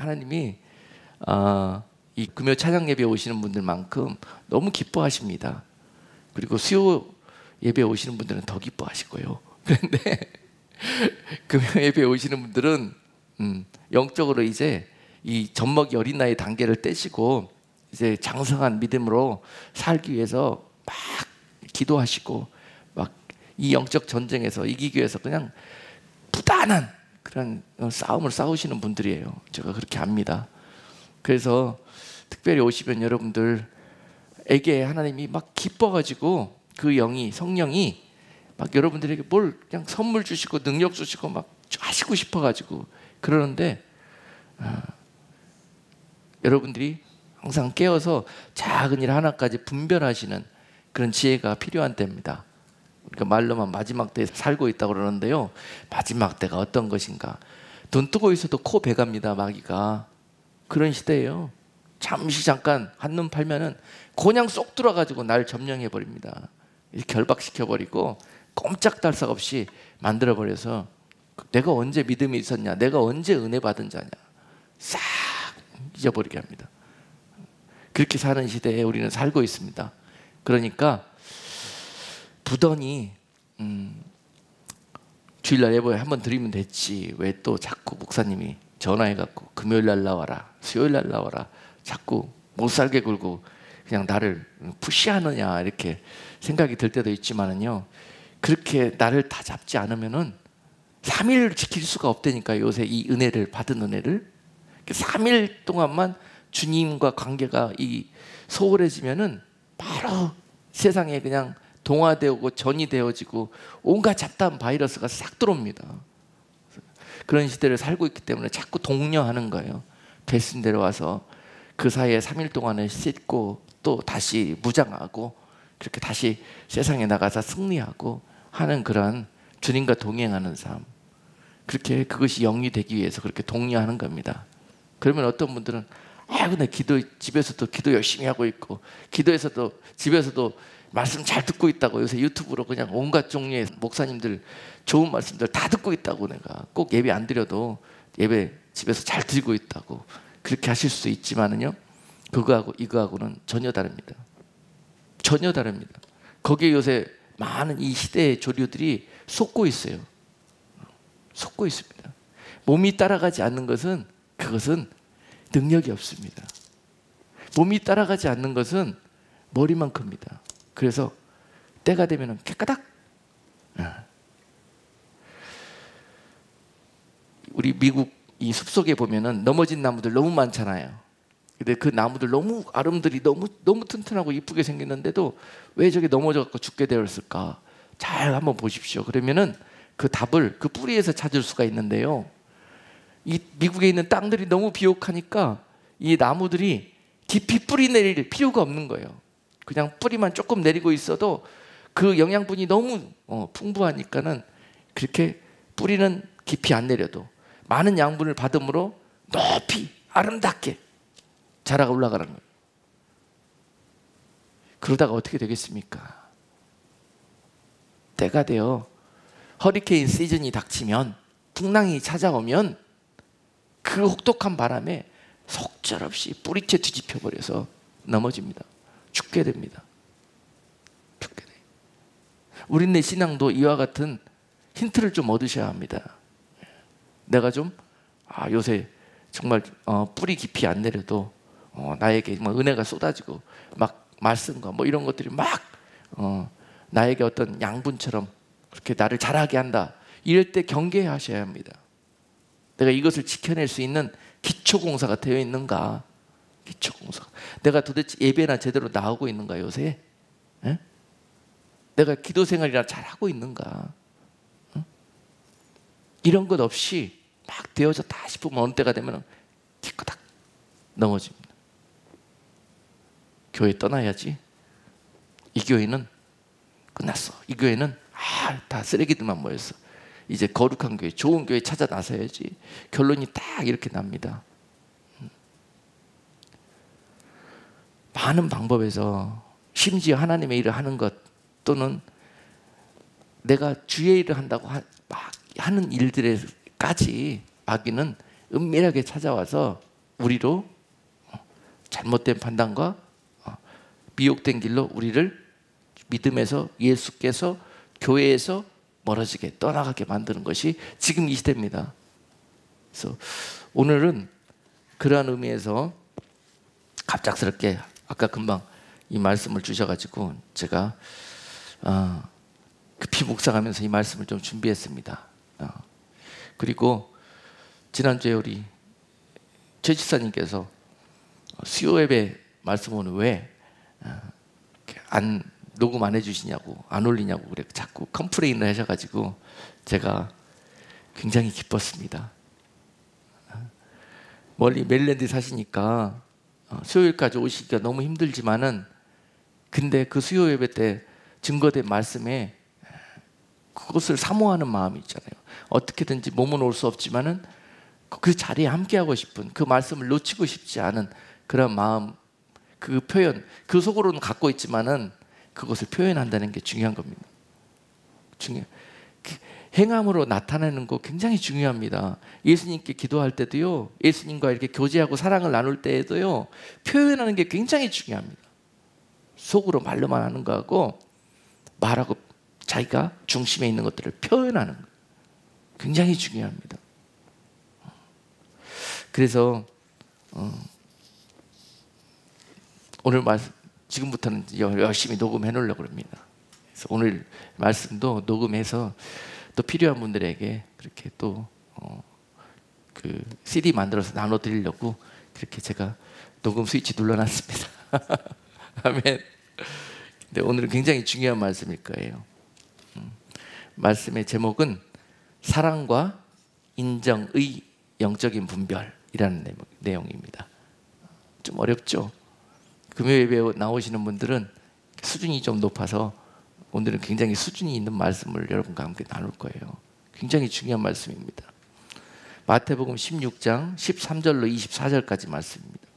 하나님이 이 금요 찬양 예배에 오시는 분들만큼 너무 기뻐하십니다. 그리고 수요 예배에 오시는 분들은 더 기뻐하시고요. 그런데 금요 예배에 오시는 분들은 영적으로 이제 이 젖먹이 어린 나이 단계를 떼시고 이제 장성한 믿음으로 살기 위해서 막 기도하시고 막 이 영적 전쟁에서 이기기 위해서 그냥 부단한 그런 싸움을 싸우시는 분들이에요. 제가 그렇게 압니다. 그래서 특별히 오시면 여러분들에게 하나님이 막 기뻐가지고 그 영이 성령이 막 여러분들에게 뭘 그냥 선물 주시고 능력 주시고 막 하시고 싶어가지고 그러는데 여러분들이 항상 깨어서 작은 일 하나까지 분별하시는 그런 지혜가 필요한 때입니다. 그러니까 말로만 마지막 때에 살고 있다고 그러는데요, 마지막 때가 어떤 것인가. 눈 뜨고 있어도 코 베갑니다. 마귀가. 그런 시대예요. 잠시 잠깐 한눈 팔면은 그냥 쏙 들어가지고 날 점령해 버립니다. 결박시켜 버리고 꼼짝달싹 없이 만들어 버려서 내가 언제 믿음이 있었냐, 내가 언제 은혜 받은 자냐 싹 잊어버리게 합니다. 그렇게 사는 시대에 우리는 살고 있습니다. 그러니까 부단히 주일날 예배 한번 드리면 됐지, 왜 또 자꾸 목사님이 전화해갖고 금요일날 나와라, 수요일날 나와라, 자꾸 못 살게 굴고 그냥 나를 푸시하느냐 이렇게 생각이 들 때도 있지만은요, 그렇게 나를 다 잡지 않으면은 3일 지킬 수가 없다니까요. 요새 이 은혜를 받은 은혜를 3일 동안만 주님과 관계가 이 소홀해지면은 바로 세상에 그냥 동화되고 전이 되어지고 온갖 잡다한 바이러스가 싹 들어옵니다. 그런 시대를 살고 있기 때문에 자꾸 독려하는 거예요. 배신 데려와서 그 사이에 3일 동안을 씻고 또 다시 무장하고 그렇게 다시 세상에 나가서 승리하고 하는 그런 주님과 동행하는 삶, 그렇게 그것이 영이 되기 위해서 그렇게 독려하는 겁니다. 그러면 어떤 분들은 근데 집에서도 기도 열심히 하고 있고 기도에서도 집에서도 말씀 잘 듣고 있다고, 요새 유튜브로 그냥 온갖 종류의 목사님들 좋은 말씀들 다 듣고 있다고, 내가 꼭 예배 안 드려도 예배 집에서 잘 드리고 있다고 그렇게 하실 수 있지만은요, 그거하고 이거하고는 전혀 다릅니다. 전혀 다릅니다. 거기에 요새 많은 이 시대의 조류들이 속고 있어요. 속고 있습니다. 몸이 따라가지 않는 것은 그것은 능력이 없습니다. 몸이 따라가지 않는 것은 머리만 큽니다. 그래서 때가 되면 깨까닥. 우리 미국 이 숲속에 보면은 넘어진 나무들 너무 많잖아요. 근데 그 나무들 너무 아름들이 너무 튼튼하고 이쁘게 생겼는데도 왜 저게 넘어져서 죽게 되었을까? 잘 한번 보십시오. 그러면은 그 답을 그 뿌리에서 찾을 수가 있는데요, 이 미국에 있는 땅들이 너무 비옥하니까 이 나무들이 깊이 뿌리 내릴 필요가 없는 거예요. 그냥 뿌리만 조금 내리고 있어도 그 영양분이 너무 풍부하니까는 그렇게 뿌리는 깊이 안 내려도 많은 양분을 받음으로 높이 아름답게 자라가 올라가는 거예요. 그러다가 어떻게 되겠습니까? 때가 되어 허리케인 시즌이 닥치면, 풍랑이 찾아오면 그 혹독한 바람에 속절없이 뿌리채 뒤집혀 버려서 넘어집니다. 죽게 됩니다. 죽게 돼요. 우리네 신앙도 이와 같은 힌트를 좀 얻으셔야 합니다. 내가 좀 요새 정말 뿌리 깊이 안 내려도 나에게 뭐 은혜가 쏟아지고 막 말씀과 뭐 이런 것들이 막 나에게 어떤 양분처럼 그렇게 나를 자라게 한다. 이럴 때 경계하셔야 합니다. 내가 이것을 지켜낼 수 있는 기초공사가 되어 있는가? 기초공사. 내가 도대체 예배나 제대로 나오고 있는가 요새? 에? 내가 기도 생활이나 잘하고 있는가? 이런 것 없이 막 되어졌다 싶으면 어느 때가 되면 기꺼닥 넘어집니다. 교회 떠나야지. 이 교회는 끝났어. 이 교회는 다 쓰레기들만 모였어. 이제 거룩한 교회, 좋은 교회 찾아 나서야지. 결론이 딱 이렇게 납니다. 많은 방법에서 심지어 하나님의 일을 하는 것 또는 내가 주의 일을 한다고 막 하는 일들에까지 마귀는 은밀하게 찾아와서 우리로 잘못된 판단과 미혹된 길로 우리를 믿음에서 예수께서 교회에서 멀어지게 떠나가게 만드는 것이 지금 이 시대입니다. 그래서 오늘은 그러한 의미에서 갑작스럽게 아까 금방 이 말씀을 주셔가지고 제가 급히 묵상하면서 이 말씀을 좀 준비했습니다. 그리고 지난주에 우리 최 지사님께서 수요 예배 말씀은 왜 안 녹음 안 해주시냐고, 안 올리냐고 그래 자꾸 컴플레인을 하셔가지고 제가 굉장히 기뻤습니다. 멀리 메릴랜드 사시니까 수요일까지 오시기가 너무 힘들지만은, 근데 그 수요 예배 때 증거된 말씀에 그것을 사모하는 마음이 있잖아요. 어떻게든지 몸은 올 수 없지만은 그 자리에 함께하고 싶은, 그 말씀을 놓치고 싶지 않은 그런 마음, 그 표현, 그 속으로는 갖고 있지만은 그것을 표현한다는 게 중요한 겁니다. 행함으로 나타내는 거 굉장히 중요합니다. 예수님께 기도할 때도요, 예수님과 이렇게 교제하고 사랑을 나눌 때에도요, 표현하는 게 굉장히 중요합니다. 속으로 말로만 하는 거하고 말하고 자기가 중심에 있는 것들을 표현하는 거 굉장히 중요합니다. 그래서 오늘 지금부터는 열심히 녹음해 놓으려고 합니다. 그래서 오늘 말씀도 녹음해서 또 필요한 분들에게 그렇게 또 그 CD 만들어서 나눠 드리려고 그렇게 제가 녹음 스위치 눌러놨습니다. 아멘. 근데 오늘은 굉장히 중요한 말씀일 거예요. 말씀의 제목은 사랑과 인정의 영적인 분별이라는 내용입니다. 좀 어렵죠? 금요예배 나오시는 분들은 수준이 좀 높아서 오늘은 굉장히 수준이 있는 말씀을 여러분과 함께 나눌 거예요. 굉장히 중요한 말씀입니다. 마태복음 16장 13절로 24절까지 말씀입니다.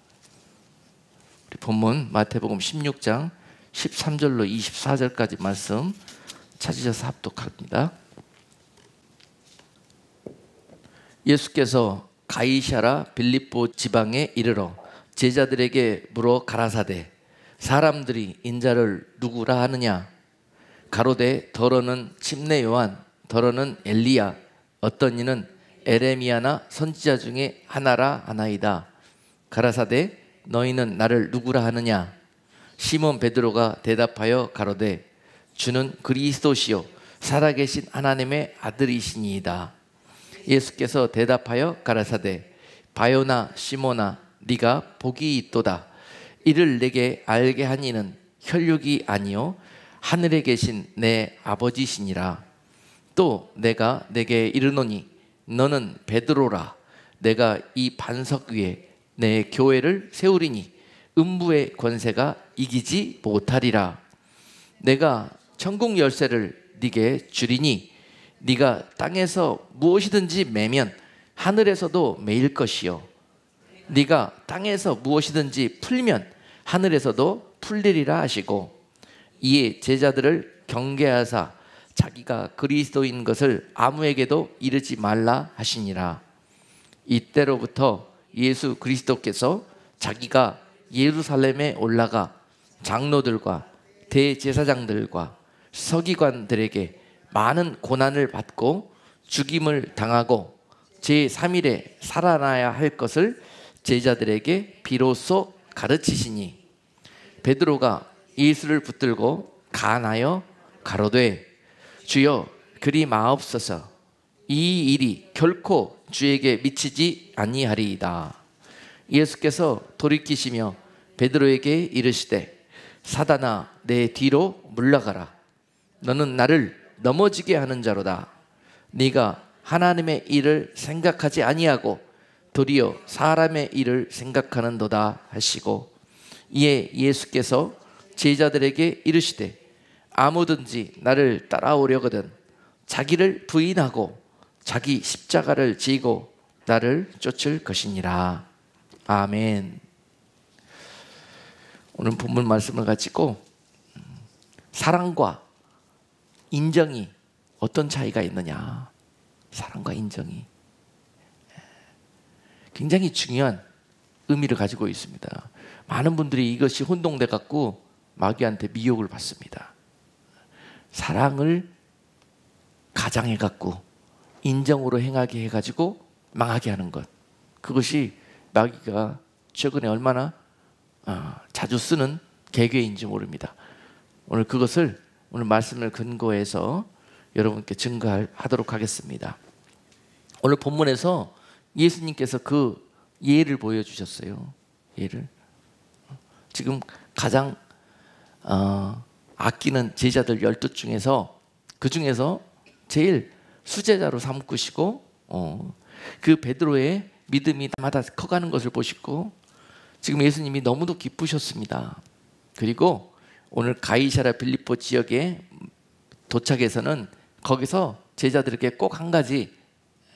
우리 본문 마태복음 16장 13절로 24절까지 말씀 찾으셔서 합독합니다. 예수께서 가이사랴 빌립보 지방에 이르러 제자들에게 물어 가라사대, 사람들이 인자를 누구라 하느냐? 가로되 더러는 침례 요한, 더러는 엘리야, 어떤 이는 에레미야나 선지자 중에 하나라 하나이다. 가라사대 너희는 나를 누구라 하느냐? 시몬 베드로가 대답하여 가로되 주는 그리스도시요 살아계신 하나님의 아들이시니이다. 예수께서 대답하여 가라사대 바요나 시몬아 네가 복이 있도다. 이를 내게 알게 한 이는 혈육이 아니요 하늘에 계신 내 아버지시니라. 또 내가 내게 이르노니 너는 베드로라. 내가 이 반석 위에 내 교회를 세우리니 음부의 권세가 이기지 못하리라. 내가 천국 열쇠를 네게 주리니 네가 땅에서 무엇이든지 매면 하늘에서도 매일 것이요 네가 땅에서 무엇이든지 풀면 하늘에서도 풀리리라 하시고, 이에 제자들을 경계하사 자기가 그리스도인 것을 아무에게도 이르지 말라 하시니라. 이때로부터 예수 그리스도께서 자기가 예루살렘에 올라가 장로들과 대제사장들과 서기관들에게 많은 고난을 받고 죽임을 당하고 제3일에 살아나야 할 것을 제자들에게 비로소 가르치시니, 베드로가 예수를 붙들고 간하여 가로되 주여 그리 마옵소서. 이 일이 결코 주에게 미치지 아니하리이다. 예수께서 돌이키시며 베드로에게 이르시되 사단아 내 뒤로 물러가라. 너는 나를 넘어지게 하는 자로다. 네가 하나님의 일을 생각하지 아니하고 도리어 사람의 일을 생각하는도다 하시고, 이에 예수께서 제자들에게 이르시되 아무든지 나를 따라오려거든 자기를 부인하고 자기 십자가를 지고 나를 쫓을 것이니라. 아멘. 오늘 본문 말씀을 가지고 사랑과 인정이 어떤 차이가 있느냐, 사랑과 인정이 굉장히 중요한 의미를 가지고 있습니다. 많은 분들이 이것이 혼동돼 갖고 마귀한테 미혹을 받습니다. 사랑을 가장해 갖고 인정으로 행하게 해가지고 망하게 하는 것, 그것이 마귀가 최근에 얼마나 자주 쓰는 계계인지 모릅니다. 오늘 그것을 오늘 말씀을 근거해서 여러분께 증거하도록 하겠습니다. 오늘 본문에서 예수님께서 그 예를 보여주셨어요. 예를. 지금 가장 아끼는 제자들 12 중에서 그 중에서 제일 수제자로 삼으시고 그 베드로의 믿음이 날마다 커가는 것을 보시고 지금 예수님이 너무도 기쁘셨습니다. 그리고 오늘 가이사랴 빌립보 지역에 도착해서는 거기서 제자들에게 꼭 한 가지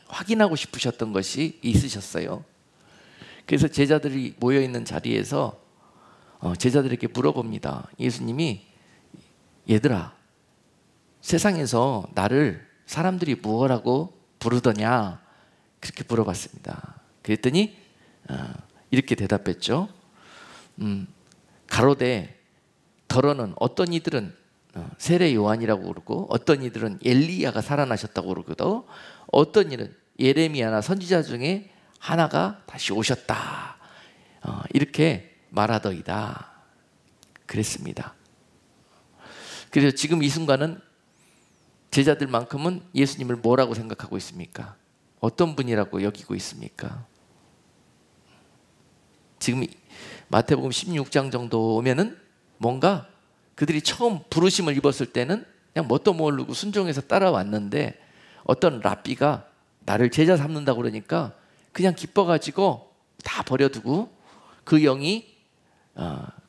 확인하고 싶으셨던 것이 있으셨어요. 그래서 제자들이 모여있는 자리에서 제자들에게 물어봅니다. 예수님이 얘들아, 세상에서 나를 사람들이 무엇라고 부르더냐 그렇게 물어봤습니다. 그랬더니 이렇게 대답했죠. 가로되 더러는 어떤 이들은 세례 요한이라고 그러고 어떤 이들은 엘리야가 살아나셨다고 그러고도 어떤 이는 예레미야나 선지자 중에 하나가 다시 오셨다 이렇게 말하더이다 그랬습니다. 그래서 지금 이 순간은 제자들만큼은 예수님을 뭐라고 생각하고 있습니까? 어떤 분이라고 여기고 있습니까? 지금 마태복음 16장 정도 오면은 뭔가 그들이 처음 부르심을 입었을 때는 그냥 뭣도 모르고 순종해서 따라왔는데 어떤 랍비가 나를 제자 삼는다고 그러니까 그냥 기뻐가지고 다 버려두고 그 영이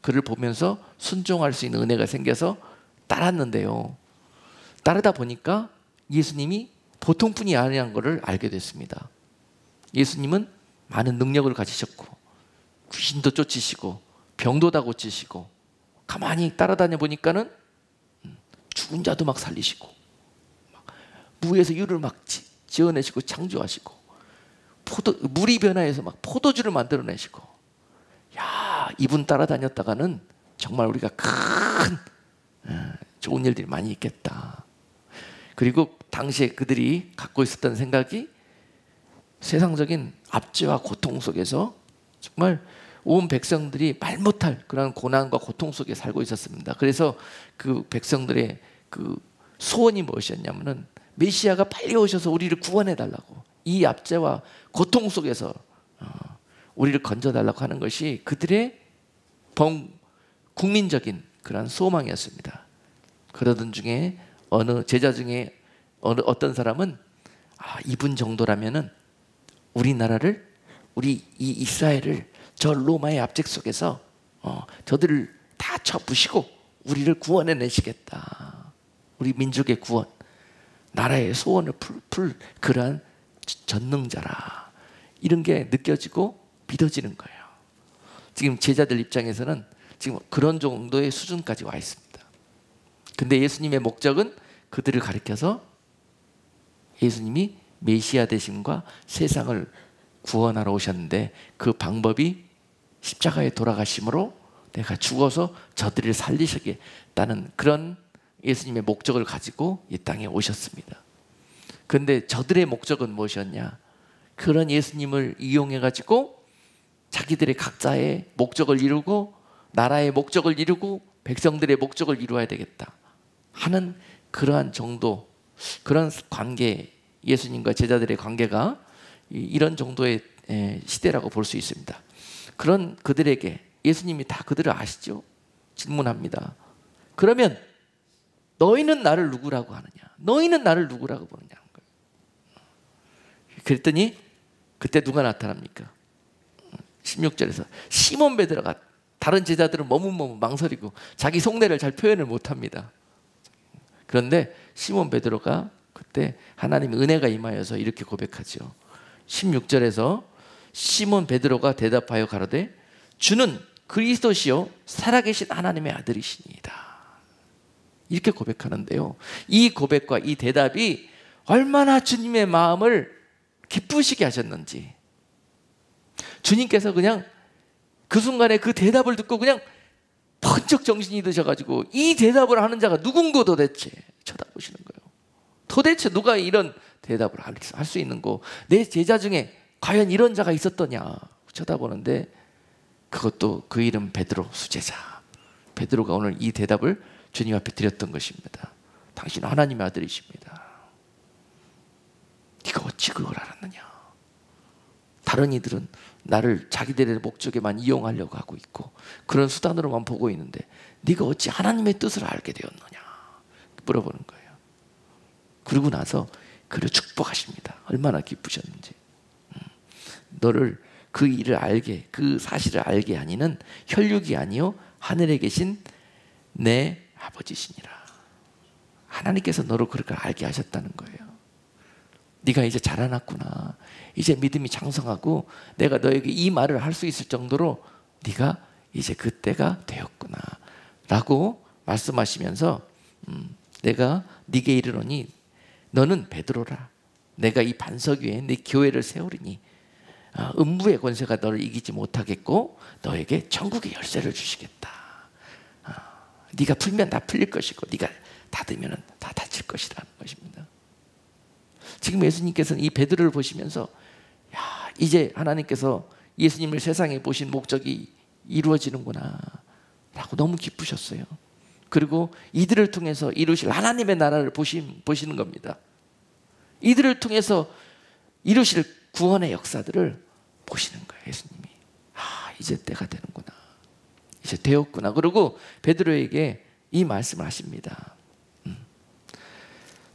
그를 보면서 순종할 수 있는 은혜가 생겨서 따랐는데요. 따르다 보니까 예수님이 보통 분이 아니라는 것을 알게 됐습니다. 예수님은 많은 능력을 가지셨고 귀신도 쫓으시고 병도 다 고치시고 가만히 따라다녀 보니까는 죽은 자도 막 살리시고 무에서 유를 막 지어내시고 창조하시고 물이 변화해서 막 포도주를 만들어내시고 야, 이분 따라다녔다가는 정말 우리가 큰 좋은 일들이 많이 있겠다. 그리고 당시에 그들이 갖고 있었던 생각이 세상적인 압제와 고통 속에서 정말 온 백성들이 말 못할 그런 고난과 고통 속에 살고 있었습니다. 그래서 그 백성들의 그 소원이 무엇이었냐면은 메시아가 빨리 오셔서 우리를 구원해 달라고, 이 압제와 고통 속에서 우리를 건져 달라고 하는 것이 그들의 국민적인 그런 소망이었습니다. 그러던 중에 어느 제자 중에 어떤 사람은 이분 정도라면은 우리나라를, 우리 이 이스라엘을 저 로마의 압제 속에서 저들을 다 쳐부시고 우리를 구원해 내시겠다. 우리 민족의 구원, 나라의 소원을 풀 그러한 전능자라. 이런 게 느껴지고 믿어지는 거예요. 지금 제자들 입장에서는 지금 그런 정도의 수준까지 와 있습니다. 근데 예수님의 목적은 그들을 가리켜서 예수님이 메시아 되심과 세상을 구원하러 오셨는데 그 방법이 십자가에 돌아가심으로 내가 죽어서 저들을 살리시겠다는 그런 예수님의 목적을 가지고 이 땅에 오셨습니다. 그런데 저들의 목적은 무엇이었냐? 그런 예수님을 이용해 가지고 자기들의 각자의 목적을 이루고 나라의 목적을 이루고 백성들의 목적을 이루어야 되겠다 하는 그러한 정도, 그런 관계, 예수님과 제자들의 관계가 이런 정도의 시대라고 볼 수 있습니다. 그런 그들에게 예수님이 다 그들을 아시죠? 질문합니다. 그러면 너희는 나를 누구라고 하느냐? 너희는 나를 누구라고 보느냐? 그랬더니 그때 누가 나타납니까? 16절에서 시몬 베드로가, 다른 제자들은 머뭇머뭇 망설이고 자기 속내를 잘 표현을 못합니다. 그런데 시몬 베드로가 그때 하나님의 은혜가 임하여서 이렇게 고백하죠. 16절에서 시몬 베드로가 대답하여 가로되 주는 그리스도시요 살아계신 하나님의 아들이시니이다. 이렇게 고백하는데요. 이 고백과 이 대답이 얼마나 주님의 마음을 기쁘시게 하셨는지, 주님께서 그냥 그 순간에 그 대답을 듣고 그냥 번쩍 정신이 드셔가지고 이 대답을 하는 자가 누군고 도대체 쳐다보시는 거예요. 도대체 누가 이런 대답을 할 수 있는 거, 내 제자 중에 과연 이런 자가 있었더냐 쳐다보는데, 그것도 그 이름 베드로, 수제자 베드로가 오늘 이 대답을 주님 앞에 드렸던 것입니다. 당신은 하나님의 아들이십니다. 네가 어찌 그걸 알았느냐? 다른 이들은 나를 자기들의 목적에만 이용하려고 하고 있고 그런 수단으로만 보고 있는데 네가 어찌 하나님의 뜻을 알게 되었느냐 물어보는 거예요. 그러고 나서 그를 축복하십니다. 얼마나 기쁘셨는지. 너를 그 일을 알게, 그 사실을 알게 하니는 혈육이 아니요 하늘에 계신 내 아버지시니라. 하나님께서 너를 그렇게 알게 하셨다는 거예요. 네가 이제 자라났구나. 이제 믿음이 장성하고 내가 너에게 이 말을 할 수 있을 정도로 네가 이제 그때가 되었구나 라고 말씀하시면서 내가 네게 이르노니 너는 베드로라. 내가 이 반석 위에 네 교회를 세우리니 음부의 권세가 너를 이기지 못하겠고 너에게 천국의 열쇠를 주시겠다. 네가 풀면 다 풀릴 것이고 네가 닫으면 다 닫힐 것이라는 것입니다. 지금 예수님께서는 이 베드로를 보시면서 야, 이제 하나님께서 예수님을 세상에 보신 목적이 이루어지는구나 라고 너무 기쁘셨어요. 그리고 이들을 통해서 이루실 하나님의 나라를 보시는 겁니다. 이들을 통해서 이루실 구원의 역사들을 보시는 거예요. 예수님이 이제 때가 되는구나, 이제 되었구나. 그리고 베드로에게 이 말씀을 하십니다.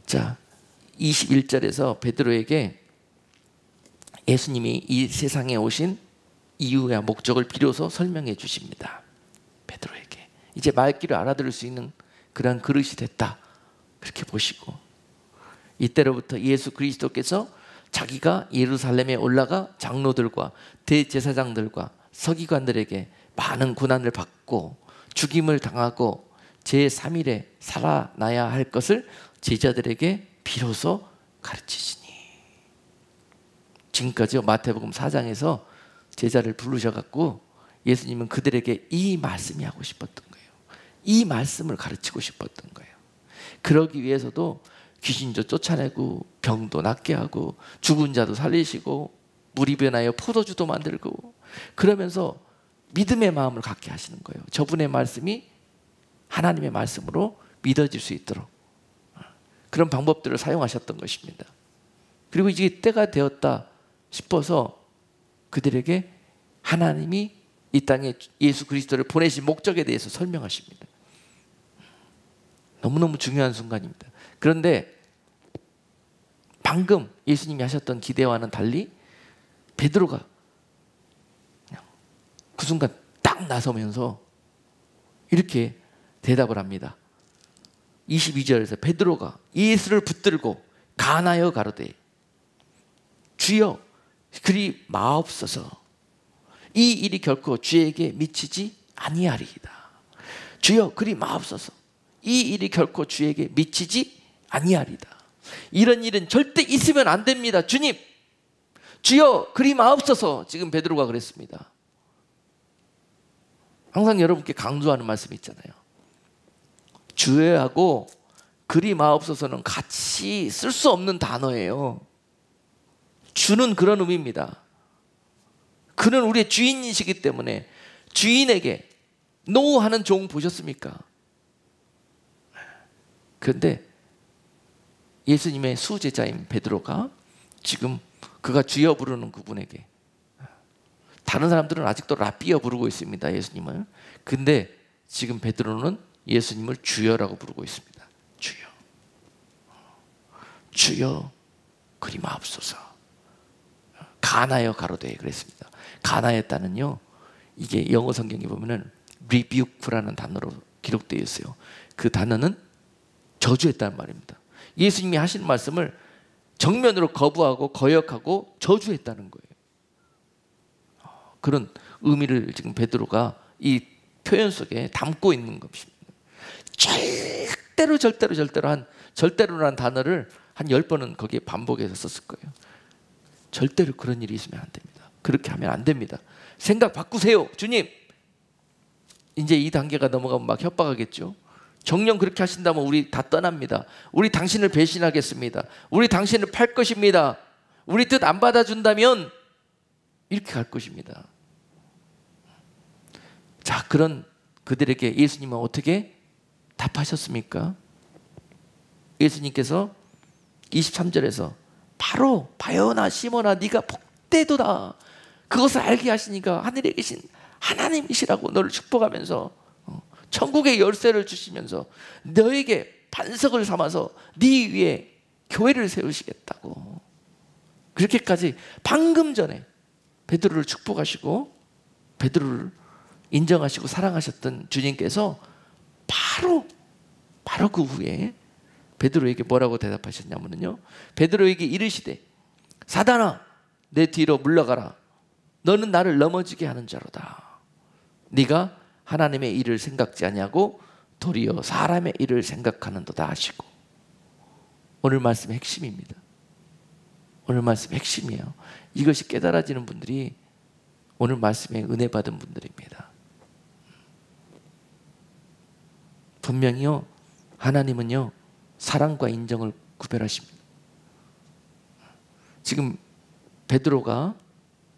자, 21절에서 베드로에게 예수님이 이 세상에 오신 이유와 목적을 비로소 설명해 주십니다. 베드로에게 이제 말귀를 알아들을 수 있는 그런 그릇이 됐다 그렇게 보시고, 이때로부터 예수 그리스도께서 자기가 예루살렘에 올라가 장로들과 대제사장들과 서기관들에게 많은 고난을 받고 죽임을 당하고 제3일에 살아나야 할 것을 제자들에게 비로소 가르치시니. 지금까지 마태복음 4장에서 제자를 부르셔갖고 예수님은 그들에게 이 말씀이 하고 싶었던 거예요. 이 말씀을 가르치고 싶었던 거예요. 그러기 위해서도 귀신도 쫓아내고 병도 낫게 하고 죽은 자도 살리시고 물이 변하여 포도주도 만들고, 그러면서 믿음의 마음을 갖게 하시는 거예요. 저분의 말씀이 하나님의 말씀으로 믿어질 수 있도록 그런 방법들을 사용하셨던 것입니다. 그리고 이제 때가 되었다 싶어서 그들에게 하나님이 이 땅에 예수 그리스도를 보내신 목적에 대해서 설명하십니다. 너무너무 중요한 순간입니다. 그런데 방금 예수님이 하셨던 기대와는 달리 베드로가 그냥 그 순간 딱 나서면서 이렇게 대답을 합니다. 22절에서 베드로가 예수를 붙들고 간하여 가로되 주여 그리 마옵소서, 이 일이 결코 주에게 미치지 아니하리이다. 주여 그리 마옵소서, 이 일이 결코 주에게 미치지 아니하리이다. 이런 일은 절대 있으면 안 됩니다. 주님, 주여 그리 마옵소서. 지금 베드로가 그랬습니다. 항상 여러분께 강조하는 말씀이 있잖아요. 주여하고 그리 마옵소서는 같이 쓸 수 없는 단어예요. 주는 그런 의미입니다. 그는 우리의 주인이시기 때문에 주인에게 노 하는 종 보셨습니까? 그런데 예수님의 수제자인 베드로가 지금 그가 주여 부르는 그분에게, 다른 사람들은 아직도 라비어 부르고 있습니다, 예수님을. 근데 지금 베드로는 예수님을 주여라고 부르고 있습니다. 주여, 주여 그리 마옵소서. 간하여 가로되 그랬습니다. 간하였다는요, 이게 영어 성경에 보면은 rebuke라는 단어로 기록되어 있어요. 그 단어는 저주했다는 말입니다. 예수님이 하신 말씀을 정면으로 거부하고 거역하고 저주했다는 거예요. 그런 의미를 지금 베드로가 이 표현 속에 담고 있는 것입니다. 절대로라는 단어를 한 10번은 거기에 반복해서 썼을 거예요. 절대로 그런 일이 있으면 안 됩니다. 그렇게 하면 안 됩니다. 생각 바꾸세요. 주님, 이제 이 단계가 넘어가면 막 협박하겠죠. 정녕 그렇게 하신다면 우리 다 떠납니다. 우리 당신을 배신하겠습니다. 우리 당신을 팔 것입니다. 우리 뜻 안 받아준다면 이렇게 갈 것입니다. 자, 그런 그들에게 예수님은 어떻게 답하셨습니까? 예수님께서 23절에서 바로 바요나 시몬아 네가 복되도다. 그것을 알게 하시니까 하늘에 계신 하나님이시라고 너를 축복하면서 천국의 열쇠를 주시면서 너에게 반석을 삼아서 네 위에 교회를 세우시겠다고. 그렇게까지 방금 전에 베드로를 축복하시고 베드로를 인정하시고 사랑하셨던 주님께서 바로 그 후에 베드로에게 뭐라고 대답하셨냐면요, 베드로에게 이르시되 사단아 내 뒤로 물러가라. 너는 나를 넘어지게 하는 자로다. 네가 하나님의 일을 생각지 아니하고 도리어 사람의 일을 생각하는도다 하시고. 오늘 말씀의 핵심입니다. 오늘 말씀의 핵심이에요. 이것이 깨달아지는 분들이 오늘 말씀에 은혜 받은 분들입니다. 분명히요, 하나님은요 사랑과 인정을 구별하십니다. 지금 베드로가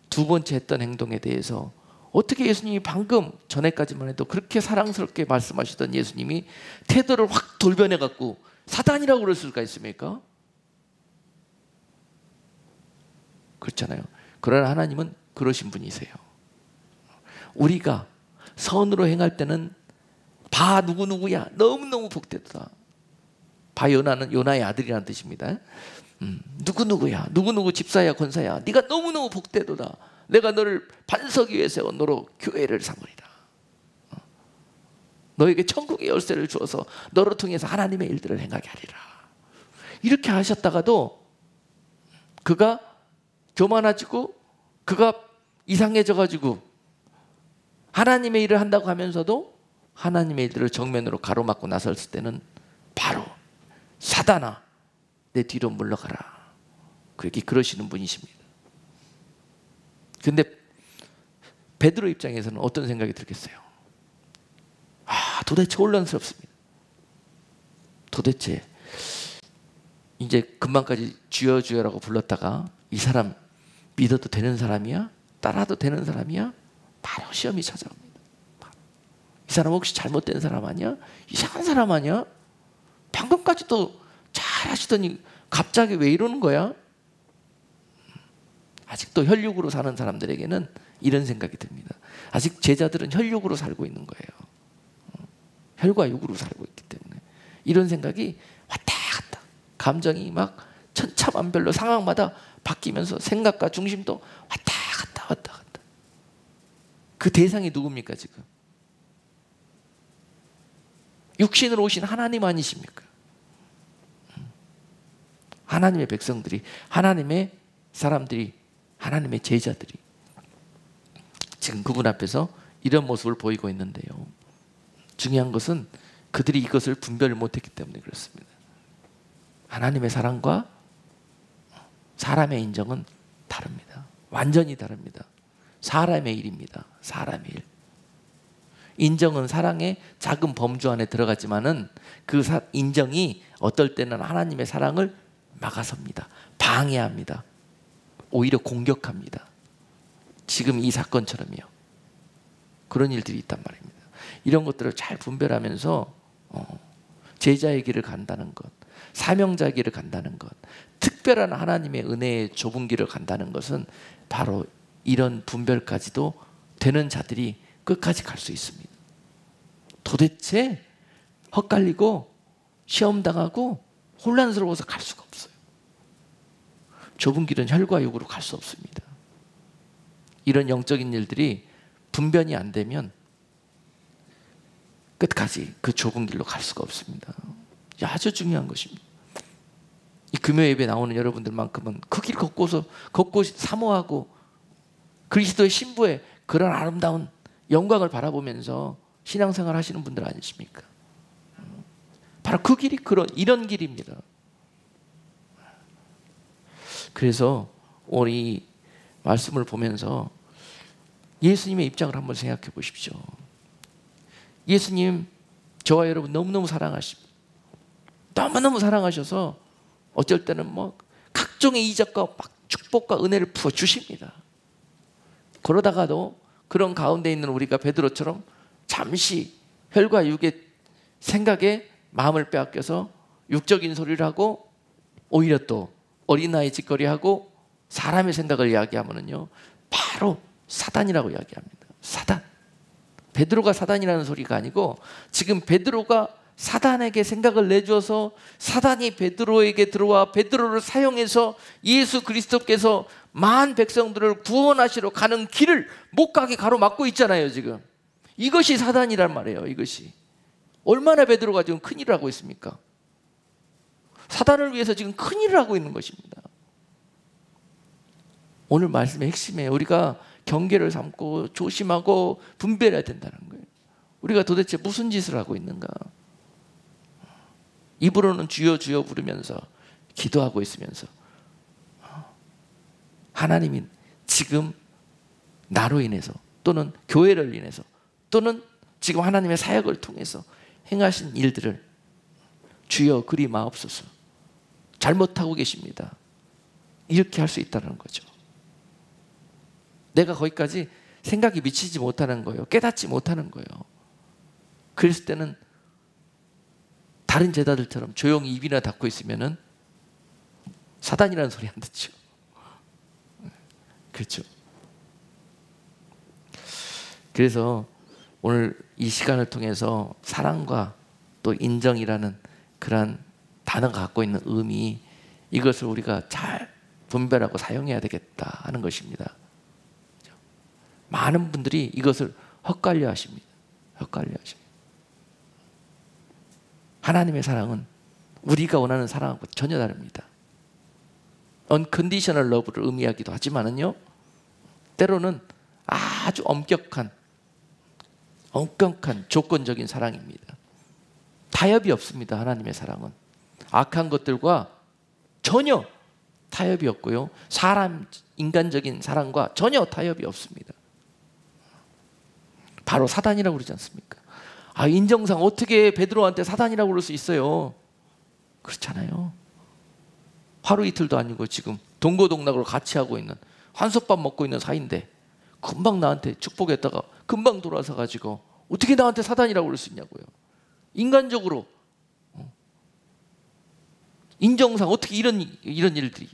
두 번째 했던 행동에 대해서 어떻게 예수님이 방금 전에까지만 해도 그렇게 사랑스럽게 말씀하시던 예수님이 태도를 확 돌변해 갖고 사단이라고 그럴 수가 있습니까? 그렇잖아요. 그러나 하나님은 그러신 분이세요. 우리가 선으로 행할 때는 바 누구누구야 너무너무 복되도다. 바요나는 요나의 아들이라는 뜻입니다. 누구누구야 누구누구 집사야 권사야 네가 너무너무 복되도다. 내가 너를 반석 위에 세워 너로 교회를 삼으리라. 너에게 천국의 열쇠를 주어서 너로 통해서 하나님의 일들을 행하게 하리라. 이렇게 하셨다가도 그가 교만해지고 그가 이상해져 가지고 하나님의 일을 한다고 하면서도 하나님의 일들을 정면으로 가로막고 나섰을 때는 바로 사단아 내 뒤로 물러가라. 그렇게 그러시는 분이십니다. 근데 베드로 입장에서는 어떤 생각이 들겠어요? 도대체 혼란스럽습니다. 도대체 이제 금방까지 주여 주여라고 불렀다가 이 사람 믿어도 되는 사람이야? 따라도 되는 사람이야? 바로 시험이 찾아옵니다. 이 사람 혹시 잘못된 사람 아니야? 이상한 사람 아니야? 방금까지도 잘 하시더니 갑자기 왜 이러는 거야? 아직도 혈육으로 사는 사람들에게는 이런 생각이 듭니다. 아직 제자들은 혈육으로 살고 있는 거예요. 혈과 육으로 살고 있기 때문에 이런 생각이 왔다 갔다, 감정이 막 천차만별로 상황마다 바뀌면서 생각과 중심도 왔다 갔다 왔다 갔다. 그 대상이 누굽니까 지금? 육신으로 오신 하나님 아니십니까? 하나님의 백성들이, 하나님의 사람들이, 하나님의 제자들이 지금 그분 앞에서 이런 모습을 보이고 있는데요, 중요한 것은 그들이 이것을 분별을 못했기 때문에 그렇습니다. 하나님의 사랑과 사람의 인정은 다릅니다. 완전히 다릅니다. 사람의 일입니다. 사람의 일. 인정은 사랑의 작은 범주 안에 들어가지만은 그 인정이 어떨 때는 하나님의 사랑을 막아섭니다. 방해합니다. 오히려 공격합니다. 지금 이 사건처럼요. 그런 일들이 있단 말입니다. 이런 것들을 잘 분별하면서 제자의 길을 간다는 것, 사명자의 길을 간다는 것, 특별한 하나님의 은혜의 좁은 길을 간다는 것은 바로 이런 분별까지도 되는 자들이 끝까지 갈 수 있습니다. 도대체 헛갈리고 시험당하고 혼란스러워서 갈 수가 없어요. 좁은 길은 혈과 육으로 갈 수 없습니다. 이런 영적인 일들이 분별이 안 되면 끝까지 그 좁은 길로 갈 수가 없습니다. 아주 중요한 것입니다. 이 금요 예배 나오는 여러분들만큼은 그 길 걷고 사모하고 그리스도의 신부의 그런 아름다운 영광을 바라보면서 신앙생활 하시는 분들 아니십니까? 바로 그 길이 이런 길입니다. 그래서 오늘 이 말씀을 보면서 예수님의 입장을 한번 생각해 보십시오. 예수님 저와 여러분 너무너무 사랑하십니다. 너무너무 사랑하셔서 어쩔 때는 뭐 각종의 이적과 막 축복과 은혜를 부어 주십니다. 그러다가도 그런 가운데 있는 우리가 베드로처럼 잠시 혈과 육의 생각에 마음을 빼앗겨서 육적인 소리를 하고 오히려 또 어린아이 짓거리하고 사람의 생각을 이야기하면요 바로 사단이라고 이야기합니다. 사단. 베드로가 사단이라는 소리가 아니고 지금 베드로가 사단에게 생각을 내주어서 사단이 베드로에게 들어와 베드로를 사용해서 예수 그리스도께서 많은 백성들을 구원하시러 가는 길을 못 가게 가로막고 있잖아요. 지금 이것이 사단이란 말이에요. 이것이 얼마나 베드로가 지금 큰일을 하고 있습니까? 사단을 위해서 지금 큰일을 하고 있는 것입니다. 오늘 말씀의 핵심에 우리가 경계를 삼고 조심하고 분별해야 된다는 거예요. 우리가 도대체 무슨 짓을 하고 있는가? 입으로는 주여 주여 부르면서 기도하고 있으면서 하나님이 지금 나로 인해서 또는 교회를 인해서 또는 지금 하나님의 사역을 통해서 행하신 일들을 주여 그리 마옵소서, 잘못하고 계십니다, 이렇게 할 수 있다는 거죠. 내가 거기까지 생각이 미치지 못하는 거예요. 깨닫지 못하는 거예요. 그랬을 때는 다른 제자들처럼 조용히 입이나 닫고 있으면은 사단이라는 소리 안 듣죠. 그렇죠. 그래서 오늘 이 시간을 통해서 사랑과 또 인정이라는 그러한 단어가 갖고 있는 의미, 이것을 우리가 잘 분별하고 사용해야 되겠다 하는 것입니다. 많은 분들이 이것을 헛갈려 하십니다. 헛갈려 하십니다. 하나님의 사랑은 우리가 원하는 사랑하고 전혀 다릅니다. unconditional love를 의미하기도 하지만은요, 때로는 아주 엄격한 조건적인 사랑입니다. 타협이 없습니다. 하나님의 사랑은 악한 것들과 전혀 타협이 없고요, 인간적인 사랑과 전혀 타협이 없습니다. 바로 사단이라고 그러지 않습니까? 인정상 어떻게 베드로한테 사단이라고 그럴 수 있어요? 그렇잖아요. 하루 이틀도 아니고 지금 동고동락으로 같이 하고 있는, 한솥밥 먹고 있는 사이인데 금방 나한테 축복했다가 금방 돌아서 가지고 어떻게 나한테 사단이라고 그럴 수 있냐고요. 인간적으로 인정상 어떻게 이런 일들이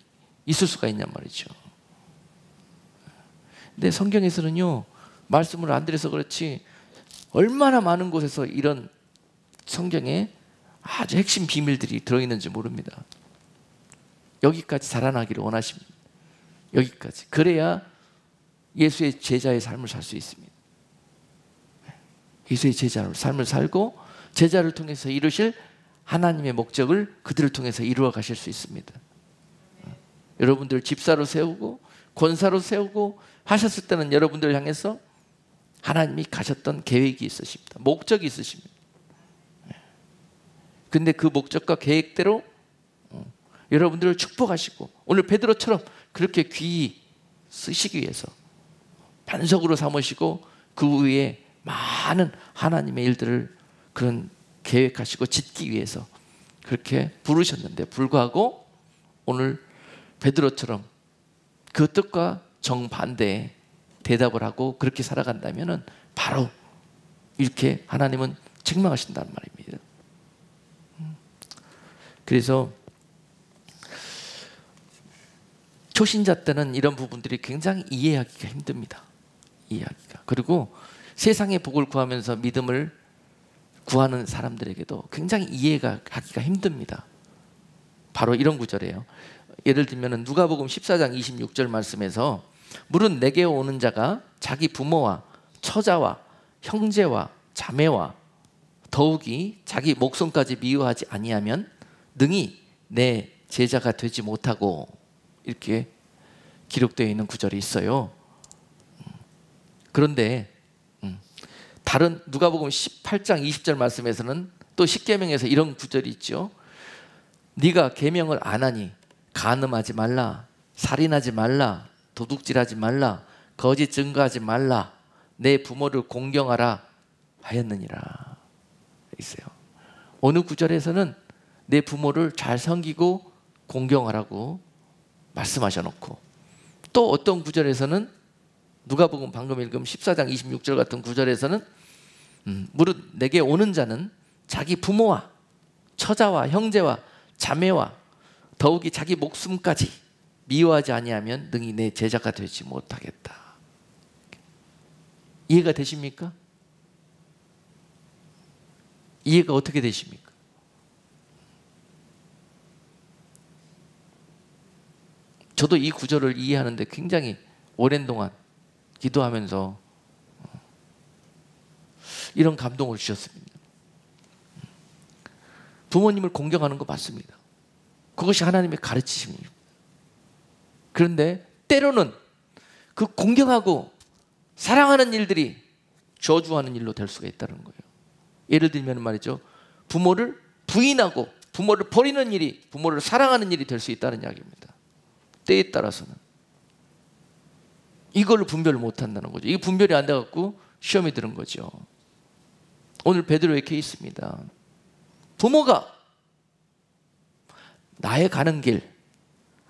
있을 수가 있냔 말이죠. 근데 성경에서는요, 말씀을 안 드려서 그렇지 얼마나 많은 곳에서 이런 성경에 아주 핵심 비밀들이 들어있는지 모릅니다. 여기까지 자라나기를 원하십니다. 여기까지. 그래야 예수의 제자의 삶을 살 수 있습니다. 예수의 제자의 삶을 살고 제자를 통해서 이루실 하나님의 목적을 그들을 통해서 이루어 가실 수 있습니다. 여러분들 집사로 세우고 권사로 세우고 하셨을 때는 여러분들을 향해서 하나님이 가셨던 계획이 있으십니다. 목적이 있으십니다. 근데 그 목적과 계획대로 여러분들을 축복하시고 오늘 베드로처럼 그렇게 귀히 쓰시기 위해서 반석으로 삼으시고 그 위에 많은 하나님의 일들을 그런 계획하시고 짓기 위해서 그렇게 부르셨는데 불구하고 오늘 베드로처럼 그 뜻과 정반대의 대답을 하고 그렇게 살아간다면 바로 이렇게 하나님은 책망하신다는 말입니다. 그래서 초신자 때는 이런 부분들이 굉장히 이해하기가 힘듭니다. 이해하기가. 그리고 세상의 복을 구하면서 믿음을 구하는 사람들에게도 굉장히 이해가 하기가 힘듭니다. 바로 이런 구절이에요. 예를 들면 누가복음 14장 26절 말씀에서 물은 내게 오는 자가 자기 부모와 처자와 형제와 자매와 더욱이 자기 목숨까지 미워하지 아니하면 능히 내 제자가 되지 못하고, 이렇게 기록되어 있는 구절이 있어요. 그런데 다른 누가복음 18장 20절 말씀에서는 또 십계명에서 이런 구절이 있죠. 네가 계명을 안 하니 간음하지 말라, 살인하지 말라, 도둑질하지 말라, 거짓 증거하지 말라, 내 부모를 공경하라 하였느니라. 있어요. 어느 구절에서는 내 부모를 잘 섬기고 공경하라고 말씀하셔놓고, 또 어떤 구절에서는 누가복음 방금 읽은 14장 26절 같은 구절에서는 무릇 내게 오는 자는 자기 부모와 처자와 형제와 자매와 더욱이 자기 목숨까지 미워하지 아니하면 능히 내 제자가 되지 못하겠다. 이해가 되십니까? 이해가 어떻게 되십니까? 저도 이 구절을 이해하는데 굉장히 오랜 동안 기도하면서 이런 감동을 주셨습니다. 부모님을 공경하는 거 맞습니다. 그것이 하나님의 가르치심입니다. 그런데 때로는 그 공경하고 사랑하는 일들이 저주하는 일로 될 수가 있다는 거예요. 예를 들면 말이죠, 부모를 부인하고 부모를 버리는 일이 부모를 사랑하는 일이 될 수 있다는 이야기입니다. 때에 따라서는 이걸로 분별을 못한다는 거죠. 이게 분별이 안 돼갖고 시험이 드는 거죠. 오늘 베드로의 케이스입니다. 부모가 나의 가는 길,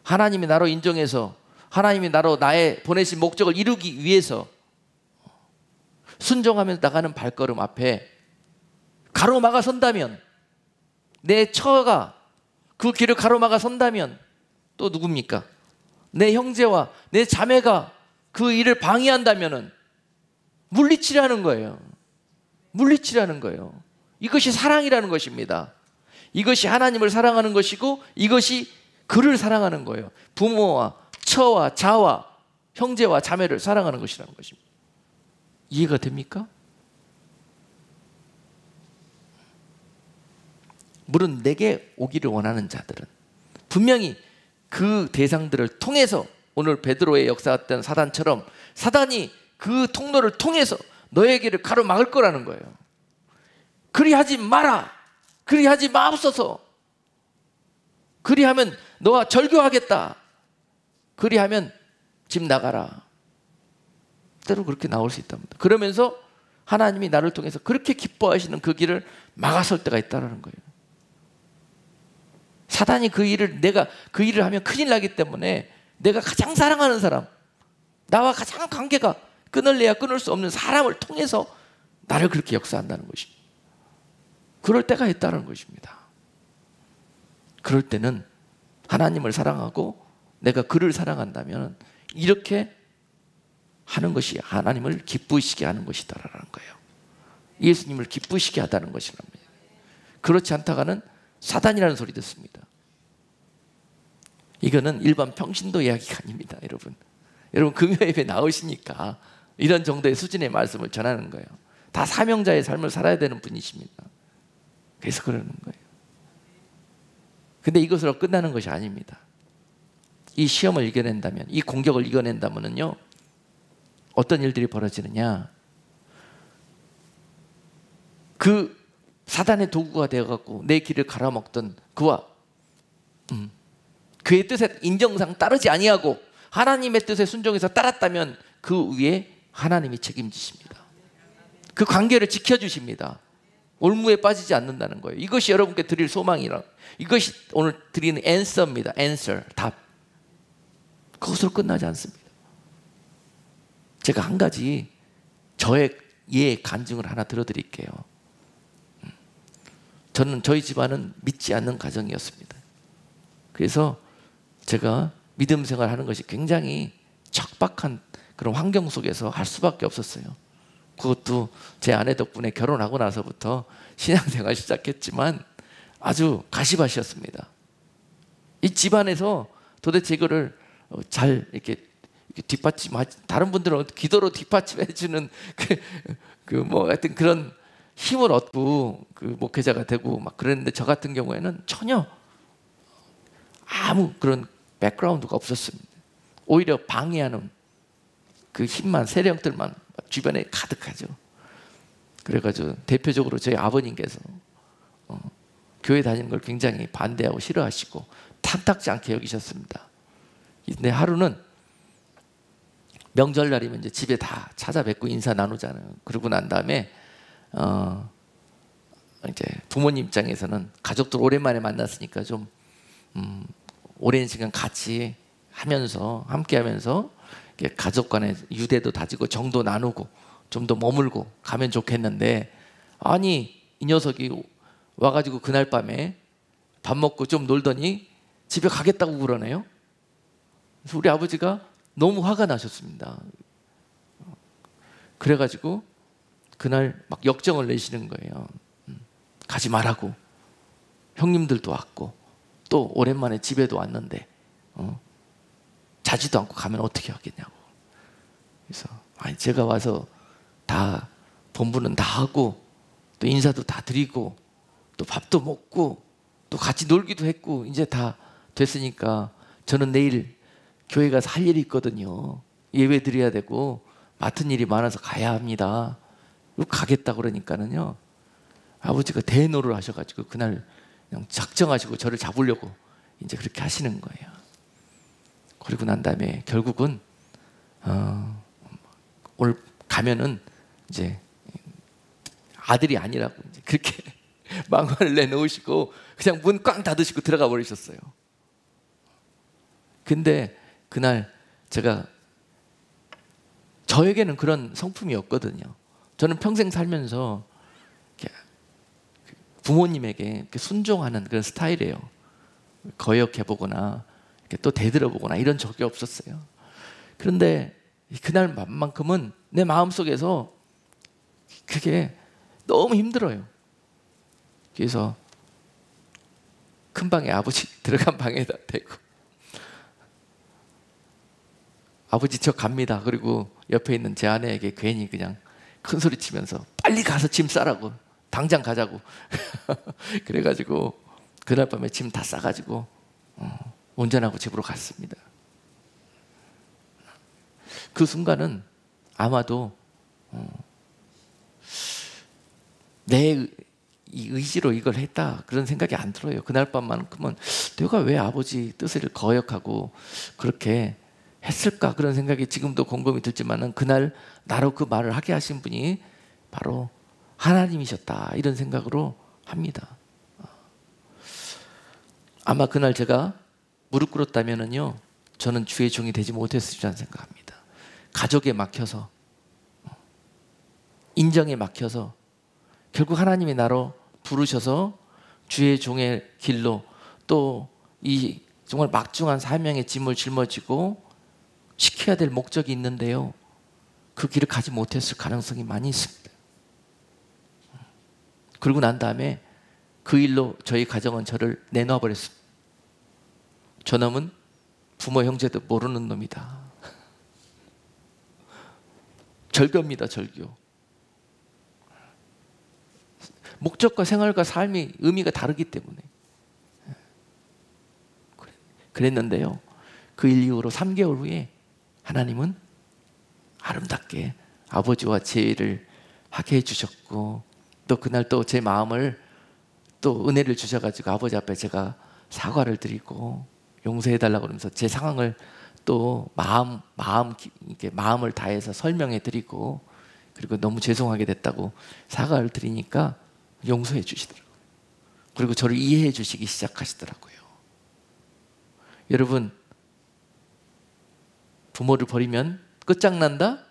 하나님이 나로 인정해서 하나님이 나로 나의 보내신 목적을 이루기 위해서 순종하면서 나가는 발걸음 앞에 가로막아 선다면, 내 처가 그 길을 가로막아 선다면 또 누굽니까? 내 형제와 내 자매가 그 일을 방해한다면은 물리치라는 거예요. 물리치라는 거예요. 이것이 사랑이라는 것입니다. 이것이 하나님을 사랑하는 것이고 이것이 그를 사랑하는 거예요. 부모와 처와 자와 형제와 자매를 사랑하는 것이라는 것입니다. 이해가 됩니까? 물론 내게 오기를 원하는 자들은 분명히 그 대상들을 통해서, 오늘 베드로의 역사였던 사단처럼 사단이 그 통로를 통해서 너에게를 가로막을 거라는 거예요. 그리하지 마라, 그리하지 마옵소서, 그리하면 너와 절교하겠다, 그리하면 집 나가라. 때로 그렇게 나올 수 있답니다. 그러면서 하나님이 나를 통해서 그렇게 기뻐하시는 그 길을 막아설 때가 있다는 거예요. 사단이 내가 그 일을 하면 큰일 나기 때문에 내가 가장 사랑하는 사람, 나와 가장 관계가 끊을래야 끊을 수 없는 사람을 통해서 나를 그렇게 역사한다는 것입니다. 그럴 때가 있다는 것입니다. 그럴 때는 하나님을 사랑하고 내가 그를 사랑한다면 이렇게 하는 것이 하나님을 기쁘시게 하는 것이다라는 거예요. 예수님을 기쁘시게 하다는 것이랍니다. 그렇지 않다가는 사단이라는 소리 듣습니다. 이거는 일반 평신도 이야기가 아닙니다. 여러분 금요예배 나오시니까 이런 정도의 수준의 말씀을 전하는 거예요. 다 사명자의 삶을 살아야 되는 분이십니다. 그래서 그러는 거예요. 근데 이것으로 끝나는 것이 아닙니다. 이 시험을 이겨낸다면, 이 공격을 이겨낸다면요, 어떤 일들이 벌어지느냐, 그 사단의 도구가 되어갖고 내 길을 갈아먹던 그와 그의 뜻에 인정상 따르지 아니하고 하나님의 뜻에 순종해서 따랐다면 그 위에 하나님이 책임지십니다. 그 관계를 지켜주십니다. 올무에 빠지지 않는다는 거예요. 이것이 여러분께 드릴 소망이라, 이것이 오늘 드리는 answer입니다. answer, 답. 그것으로 끝나지 않습니다. 제가 한 가지 저의 간증을 하나 들어드릴게요. 저희 집안은 믿지 않는 가정이었습니다. 그래서 제가 믿음 생활하는 것이 굉장히 척박한 그런 환경 속에서 할 수밖에 없었어요. 그것도 제 아내 덕분에 결혼하고 나서부터 신앙생활 시작했지만 아주 가시밭이었습니다. 이 집안에서 도대체 이거를 잘 이렇게 다른 분들은 기도로 뒷받침해주는 뭐 하여튼 그런 힘을 얻고 그 목회자가 되고 막 그랬는데, 저 같은 경우에는 전혀 아무 그런 백그라운드가 없었습니다. 오히려 방해하는 그 힘만, 세력들만 주변에 가득하죠. 그래가지고 대표적으로 저희 아버님께서 교회 다니는 걸 굉장히 반대하고 싫어하시고 탐탁지 않게 여기셨습니다. 근데 하루는 명절날이면 이제 집에 다 찾아뵙고 인사 나누잖아요. 그러고 난 다음에 이제 부모님 입장에서는 가족들 오랜만에 만났으니까 좀 오랜 시간 같이 하면서 함께하면서 가족 간의 유대도 다지고 정도 나누고 좀 더 머물고 가면 좋겠는데, 아니 이 녀석이 와가지고 그날 밤에 밥 먹고 좀 놀더니 집에 가겠다고 그러네요. 그래서 우리 아버지가 너무 화가 나셨습니다. 그래가지고 그날 막 역정을 내시는 거예요. 가지 말라고. 형님들도 왔고 또 오랜만에 집에도 왔는데 자지도 않고 가면 어떻게 하겠냐고. 그래서 아니 제가 와서 다 본부는 다 하고 또 인사도 다 드리고 또 밥도 먹고 또 같이 놀기도 했고 이제 다 됐으니까 저는 내일 교회 가서 할 일이 있거든요. 예배 드려야 되고 맡은 일이 많아서 가야 합니다. 가겠다 그러니까는요, 아버지가 대노를 하셔가지고 그날 그냥 작정하시고 저를 잡으려고 이제 그렇게 하시는 거예요. 그리고 난 다음에 결국은 오늘 가면은 이제 아들이 아니라고 이제 그렇게 망언을 내놓으시고 그냥 문 꽝 닫으시고 들어가 버리셨어요. 근데 그날 제가, 저에게는 그런 성품이었거든요. 저는 평생 살면서 부모님에게 이렇게 순종하는 그런 스타일이에요. 거역해보거나 또 대들어보거나 이런 적이 없었어요. 그런데 그날만큼은 내 마음속에서 그게 너무 힘들어요. 그래서 큰 방에 아버지 들어간 방에다 대고 아버지 저 갑니다. 그리고 옆에 있는 제 아내에게 괜히 그냥 큰 소리 치면서 빨리 가서 짐 싸라고, 당장 가자고 그래가지고 그날 밤에 짐 다 싸가지고 운전하고 집으로 갔습니다. 그 순간은 아마도 내 의지로 이걸 했다 그런 생각이 안 들어요. 그날 밤만큼은 내가 왜 아버지 뜻을 거역하고 그렇게 했을까 그런 생각이 지금도 곰곰이 들지만은, 그날 나로 그 말을 하게 하신 분이 바로 하나님이셨다 이런 생각으로 합니다. 아마 그날 제가 무릎 꿇었다면은요, 저는 주의 종이 되지 못했을 줄 생각합니다. 가족에 막혀서, 인정에 막혀서 결국 하나님이 나로 부르셔서 주의 종의 길로, 또 이 정말 막중한 사명의 짐을 짊어지고 지켜야 될 목적이 있는데요, 그 길을 가지 못했을 가능성이 많이 있습니다. 그러고 난 다음에 그 일로 저희 가정은 저를 내놓아 버렸습니다. 저놈은 부모 형제도 모르는 놈이다. 절교입니다, 절교. 목적과 생활과 삶이 의미가 다르기 때문에 그랬는데요, 그 일 이후로 3개월 후에 하나님은 아름답게 아버지와 제의를 하게 해주셨고, 또 그날 또 제 마음을 또 은혜를 주셔가지고 아버지 앞에 제가 사과를 드리고 용서해달라고 그러면서 제 상황을 또 마음을 다해서 설명해 드리고, 그리고 너무 죄송하게 됐다고 사과를 드리니까 용서해 주시더라고요. 그리고 저를 이해해 주시기 시작하시더라고요. 여러분, 부모를 버리면 끝장난다?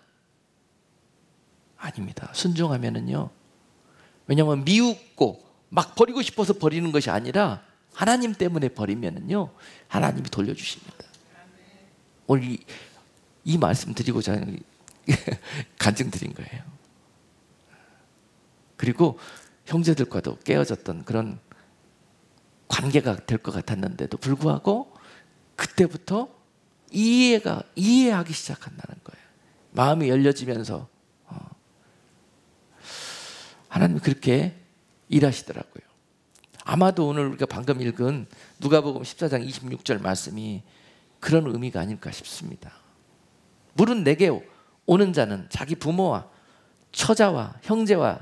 아닙니다. 순종하면은요, 왜냐하면 미웃고 막 버리고 싶어서 버리는 것이 아니라 하나님 때문에 버리면은요, 하나님이 돌려주십니다. 오늘 이 말씀 드리고자 간증 드린 거예요. 그리고 형제들과도 깨어졌던 그런 관계가 될 것 같았는데도 불구하고 그때부터 이해하기 시작한다는 거예요. 마음이 열려지면서 하나님이 그렇게 일하시더라고요. 아마도 오늘 우리가 방금 읽은 누가복음 14장 26절 말씀이 그런 의미가 아닐까 싶습니다. 물은 내게 오는 자는 자기 부모와 처자와 형제와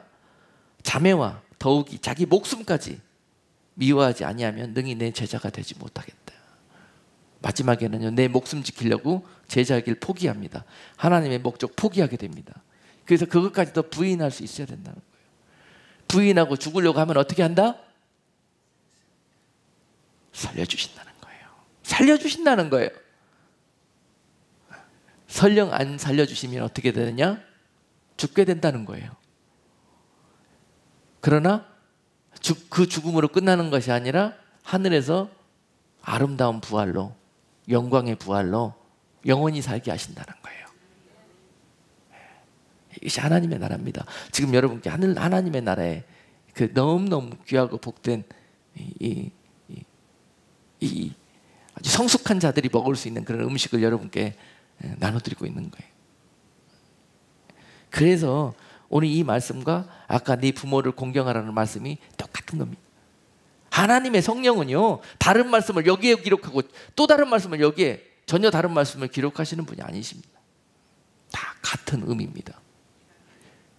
자매와 더욱이 자기 목숨까지 미워하지 아니하면 능히 내 제자가 되지 못하겠다. 마지막에는요, 내 목숨 지키려고 제자의 길 포기합니다. 하나님의 목적 포기하게 됩니다. 그래서 그것까지도 부인할 수 있어야 된다는 거예요. 부인하고 죽으려고 하면 어떻게 한다? 살려주신다는 거예요. 살려주신다는 거예요. 설령 안 살려주시면 어떻게 되느냐? 죽게 된다는 거예요. 그러나 그 죽음으로 끝나는 것이 아니라 하늘에서 아름다운 부활로, 영광의 부활로 영원히 살게 하신다는 거예요. 이것이 하나님의 나라입니다. 지금 여러분께 하나님의 나라에 그 너무너무 귀하고 복된 이 아주 성숙한 자들이 먹을 수 있는 그런 음식을 여러분께 나눠드리고 있는 거예요. 그래서 오늘 이 말씀과 아까 네 부모를 공경하라는 말씀이 똑같은 겁니다. 하나님의 성령은요, 다른 말씀을 여기에 기록하고 또 다른 말씀을 여기에, 전혀 다른 말씀을 기록하시는 분이 아니십니다. 다 같은 의미입니다.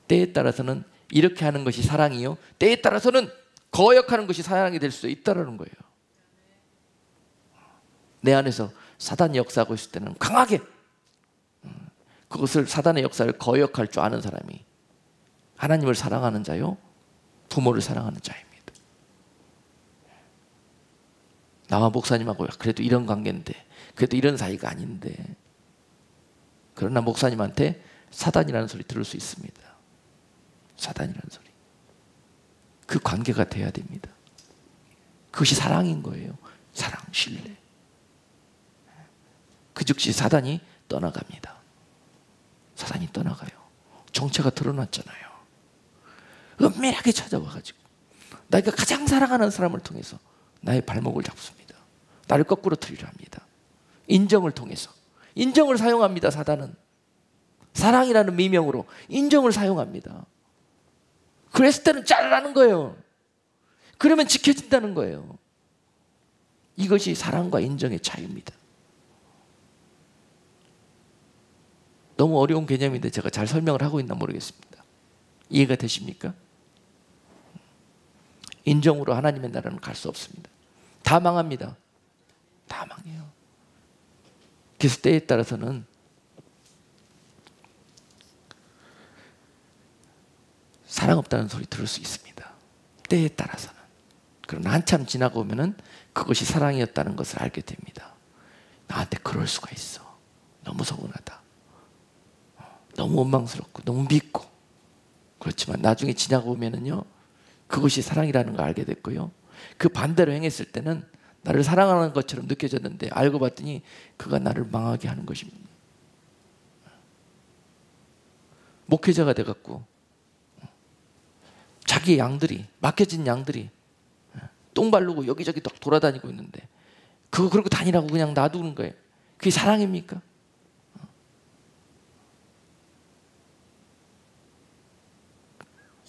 때에 따라서는 이렇게 하는 것이 사랑이요, 때에 따라서는 거역하는 것이 사랑이 될 수 있다는 거예요. 내 안에서 사단이 역사하고 있을 때는 강하게 그것을, 사단의 역사를 거역할 줄 아는 사람이 하나님을 사랑하는 자요, 부모를 사랑하는 자입니다. 나와 목사님하고 그래도 이런 관계인데, 그래도 이런 사이가 아닌데, 그러나 목사님한테 사단이라는 소리 들을 수 있습니다. 사단이라는 소리. 그 관계가 돼야 됩니다. 그것이 사랑인 거예요. 사랑, 신뢰. 그 즉시 사단이 떠나갑니다. 사단이 떠나가요. 정체가 드러났잖아요. 은밀하게 찾아와가지고 내가 가장 사랑하는 사람을 통해서 나의 발목을 잡습니다. 나를 거꾸로 틀리려 합니다. 인정을 통해서. 인정을 사용합니다. 사단은 사랑이라는 미명으로 인정을 사용합니다. 그랬을 때는 자르라는 거예요. 그러면 지켜진다는 거예요. 이것이 사랑과 인정의 차이입니다. 너무 어려운 개념인데 제가 잘 설명을 하고 있나 모르겠습니다. 이해가 되십니까? 인정으로 하나님의 나라는 갈 수 없습니다. 다 망합니다. 다 망해요. 그래서 때에 따라서는 사랑 없다는 소리 들을 수 있습니다. 때에 따라서는. 그러나 한참 지나고 오면은 그것이 사랑이었다는 것을 알게 됩니다. 나한테 그럴 수가 있어. 너무 서운하다. 너무 원망스럽고 너무 믿고. 그렇지만 나중에 지나고 오면은요, 그것이 사랑이라는 걸 알게 됐고요, 그 반대로 행했을 때는 나를 사랑하는 것처럼 느껴졌는데 알고 봤더니 그가 나를 망하게 하는 것입니다. 목회자가 돼갖고 자기의 양들이, 맡겨진 양들이 똥 바르고 여기저기 돌아다니고 있는데 그거 그러고 다니라고 그냥 놔두는 거예요. 그게 사랑입니까?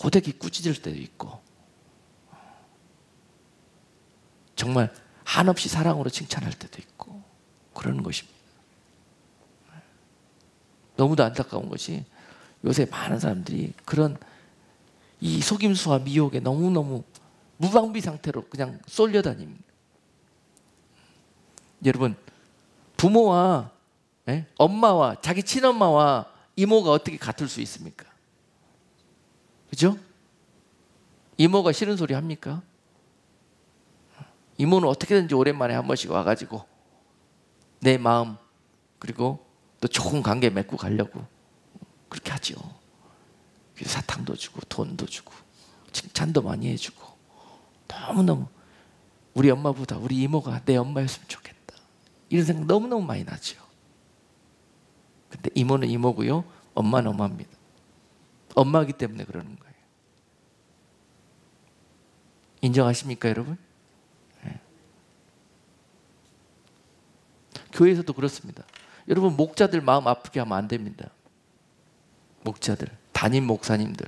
호되게 꾸짖을 때도 있고, 정말 한없이 사랑으로 칭찬할 때도 있고, 그러는 것입니다. 너무도 안타까운 것이 요새 많은 사람들이 그런 이 속임수와 미혹에 너무너무 무방비 상태로 그냥 쏠려다닙니다. 여러분, 부모와 엄마와 자기 친엄마와 이모가 어떻게 같을 수 있습니까? 그죠? 이모가 싫은 소리 합니까? 이모는 어떻게든지 오랜만에 한 번씩 와가지고 내 마음, 그리고 또 좋은 관계 맺고 가려고 그렇게 하죠. 사탕도 주고 돈도 주고 칭찬도 많이 해주고, 너무너무 우리 엄마보다 우리 이모가 내 엄마였으면 좋겠다, 이런 생각 너무너무 많이 나죠. 근데 이모는 이모고요, 엄마는 엄마입니다. 엄마이기 때문에 그러는 거예요. 인정하십니까, 여러분? 네. 교회에서도 그렇습니다. 여러분, 목자들 마음 아프게 하면 안 됩니다. 목자들, 담임 목사님들,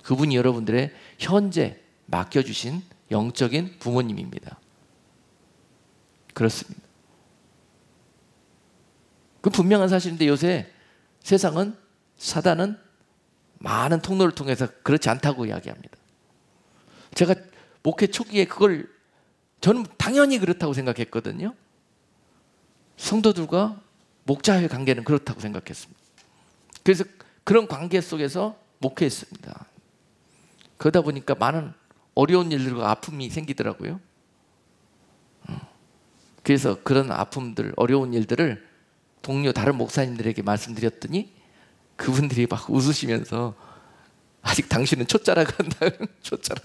그분이 여러분들의 현재 맡겨주신 영적인 부모님입니다. 그렇습니다. 그 분명한 사실인데 요새 세상은, 사단은 많은 통로를 통해서 그렇지 않다고 이야기합니다. 제가 목회 초기에 그걸 저는 당연히 그렇다고 생각했거든요. 성도들과 목자의 관계는 그렇다고 생각했습니다. 그래서 그런 관계 속에서 목회했습니다. 그러다 보니까 많은 어려운 일들과 아픔이 생기더라고요. 그래서 그런 아픔들, 어려운 일들을 동료 다른 목사님들에게 말씀드렸더니 그분들이 막 웃으시면서 아직 당신은 초짜라고 한다. 초짜라.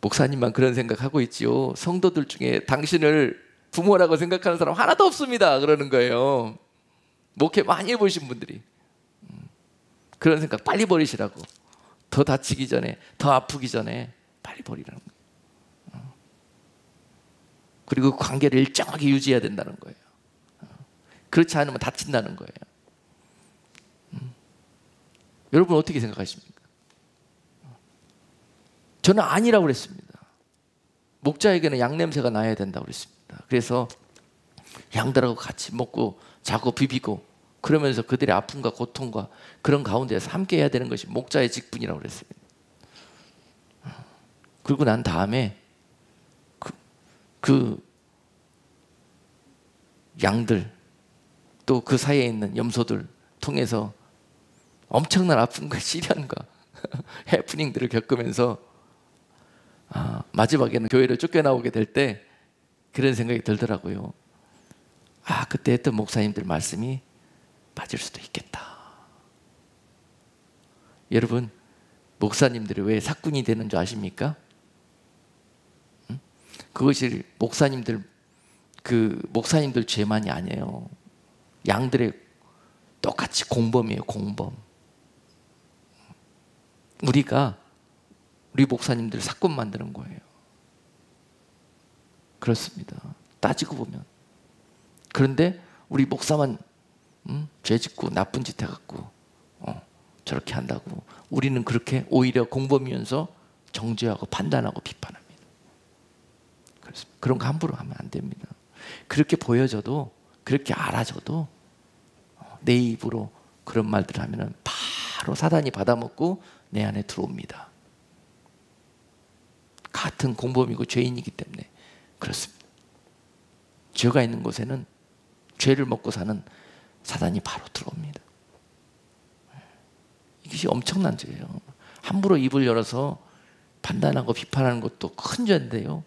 목사님만 그런 생각하고 있지요. 성도들 중에 당신을 부모라고 생각하는 사람 하나도 없습니다. 그러는 거예요. 목회 많이 해보신 분들이. 그런 생각 빨리 버리시라고. 더 다치기 전에, 더 아프기 전에 빨리 버리라는 거예요. 그리고 그 관계를 일정하게 유지해야 된다는 거예요. 그렇지 않으면 다친다는 거예요. 여러분 어떻게 생각하십니까? 저는 아니라고 그랬습니다. 목자에게는 양 냄새가 나야 된다고 그랬습니다. 그래서 양들하고 같이 먹고 자고 비비고 그러면서 그들의 아픔과 고통과 그런 가운데서 함께 해야 되는 것이 목자의 직분이라고 그랬습니다. 그리고 난 다음에 그 양들 또 그 사이에 있는 염소들 통해서 엄청난 아픔과 시련과 해프닝들을 겪으면서 마지막에는 교회를 쫓겨나오게 될 때 그런 생각이 들더라고요. 그때 했던 목사님들 말씀이 맞을 수도 있겠다. 여러분, 목사님들이 왜 사꾼이 되는 줄 아십니까? 그것이 목사님들 죄만이 아니에요. 양들의 똑같이 공범이에요. 공범. 우리 목사님들 사꾼 만드는 거예요. 그렇습니다. 따지고 보면. 그런데 우리 목사만 죄 짓고 나쁜 짓 해갖고 저렇게 한다고 우리는 그렇게 오히려 공범이면서 정죄하고 판단하고 비판합니다. 그렇습니다. 그런 거 함부로 하면 안 됩니다. 그렇게 보여져도 그렇게 알아줘도 내 입으로 그런 말들을 하면 바로 사단이 받아먹고 내 안에 들어옵니다. 같은 공범이고 죄인이기 때문에 그렇습니다. 죄가 있는 곳에는 죄를 먹고 사는 사단이 바로 들어옵니다. 이것이 엄청난 죄예요. 함부로 입을 열어서 판단하고 비판하는 것도 큰 죄인데요.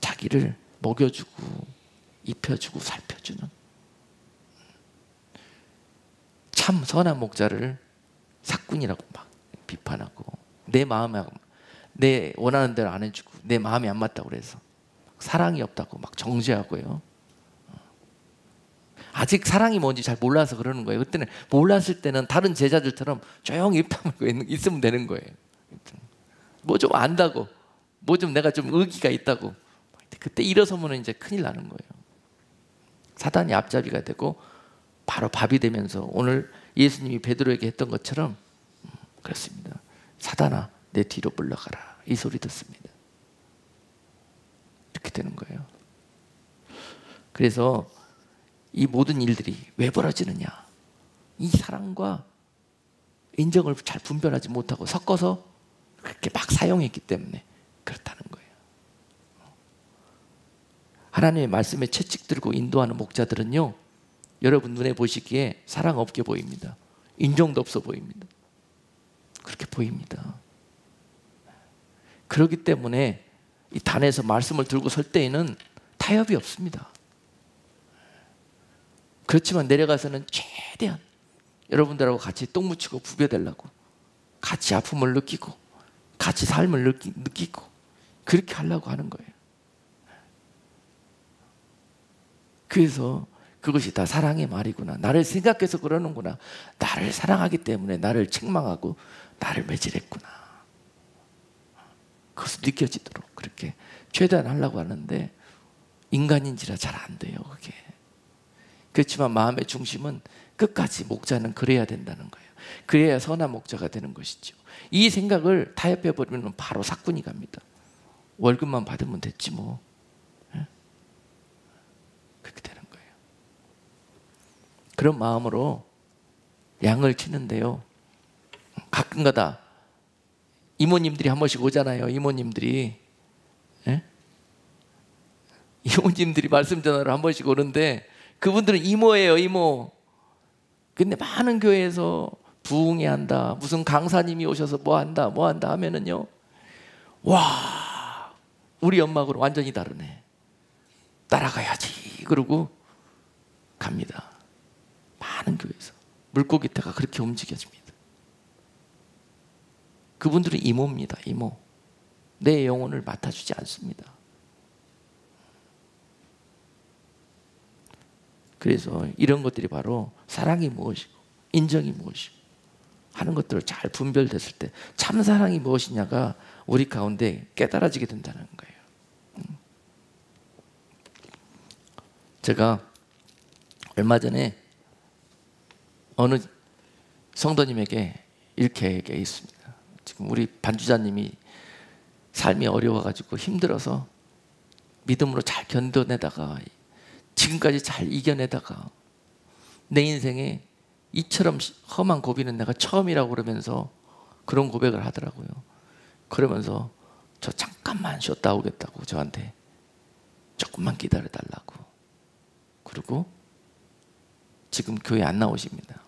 자기를 먹여주고 입혀주고 살펴주는 참 선한 목자를 사꾼이라고 막 비판하고 내 원하는 대로 안 해주고 내 마음에 안 맞다고 그래서 사랑이 없다고 막 정죄하고요. 아직 사랑이 뭔지 잘 몰라서 그러는 거예요. 그때는 몰랐을 때는 다른 제자들처럼 조용히 입 다물고 있으면 되는 거예요. 뭐 좀 안다고, 뭐 좀 내가 좀 의기가 있다고. 그때 일어서면 이제 큰일 나는 거예요. 사단이 앞잡이가 되고 바로 밥이 되면서 오늘 예수님이 베드로에게 했던 것처럼 그렇습니다. 사단아 내 뒤로 물러가라 이 소리 듣습니다. 이렇게 되는 거예요. 그래서 이 모든 일들이 왜 벌어지느냐? 이 사랑과 인정을 잘 분별하지 못하고 섞어서 그렇게 막 사용했기 때문에 그렇다는 거예요. 하나님의 말씀에 채찍 들고 인도하는 목자들은요, 여러분 눈에 보시기에 사랑 없게 보입니다. 인정도 없어 보입니다. 그렇게 보입니다. 그렇기 때문에 이 단에서 말씀을 들고 설 때에는 타협이 없습니다. 그렇지만 내려가서는 최대한 여러분들하고 같이 똥 묻히고 부벼대려고 같이 아픔을 느끼고 같이 삶을 느끼고 그렇게 하려고 하는 거예요. 그래서 그것이 다 사랑의 말이구나. 나를 생각해서 그러는구나. 나를 사랑하기 때문에 나를 책망하고 나를 매질했구나. 그것이 느껴지도록 그렇게 최대한 하려고 하는데 인간인지라 잘 안 돼요. 그게. 그렇지만 마음의 중심은 끝까지 목자는 그래야 된다는 거예요. 그래야 선한 목자가 되는 것이죠. 이 생각을 타협해버리면 바로 사꾼이 갑니다. 월급만 받으면 됐지 뭐. 그렇게 되는 거예요. 그런 마음으로 양을 치는데요, 가끔가다 이모님들이 한 번씩 오잖아요. 이모님들이 이모님들이 말씀 전하러 한 번씩 오는데 그분들은 이모예요. 이모. 근데 많은 교회에서 부흥회 한다, 무슨 강사님이 오셔서 뭐 한다 하면은요, 와, 우리 엄마하고는 완전히 다르네. 따라가야지. 그러고 갑니다. 많은 교회에서 물고기태가 그렇게 움직여집니다. 그분들은 이모입니다. 이모. 내 영혼을 맡아주지 않습니다. 그래서 이런 것들이 바로 사랑이 무엇이고 인정이 무엇이고 하는 것들을 잘 분별됐을 때 참사랑이 무엇이냐가 우리 가운데 깨달아지게 된다는 거예요. 제가 얼마 전에 어느 성도님에게 이렇게 얘기했습니다. 지금 우리 반주자님이 삶이 어려워가지고 힘들어서 믿음으로 잘 견뎌내다가 지금까지 잘 이겨내다가 내 인생에 이처럼 험한 고비는 내가 처음이라고 그러면서 그런 고백을 하더라고요. 그러면서 저 잠깐만 쉬었다 오겠다고 저한테 조금만 기다려달라고. 그리고 지금 교회 안 나오십니다.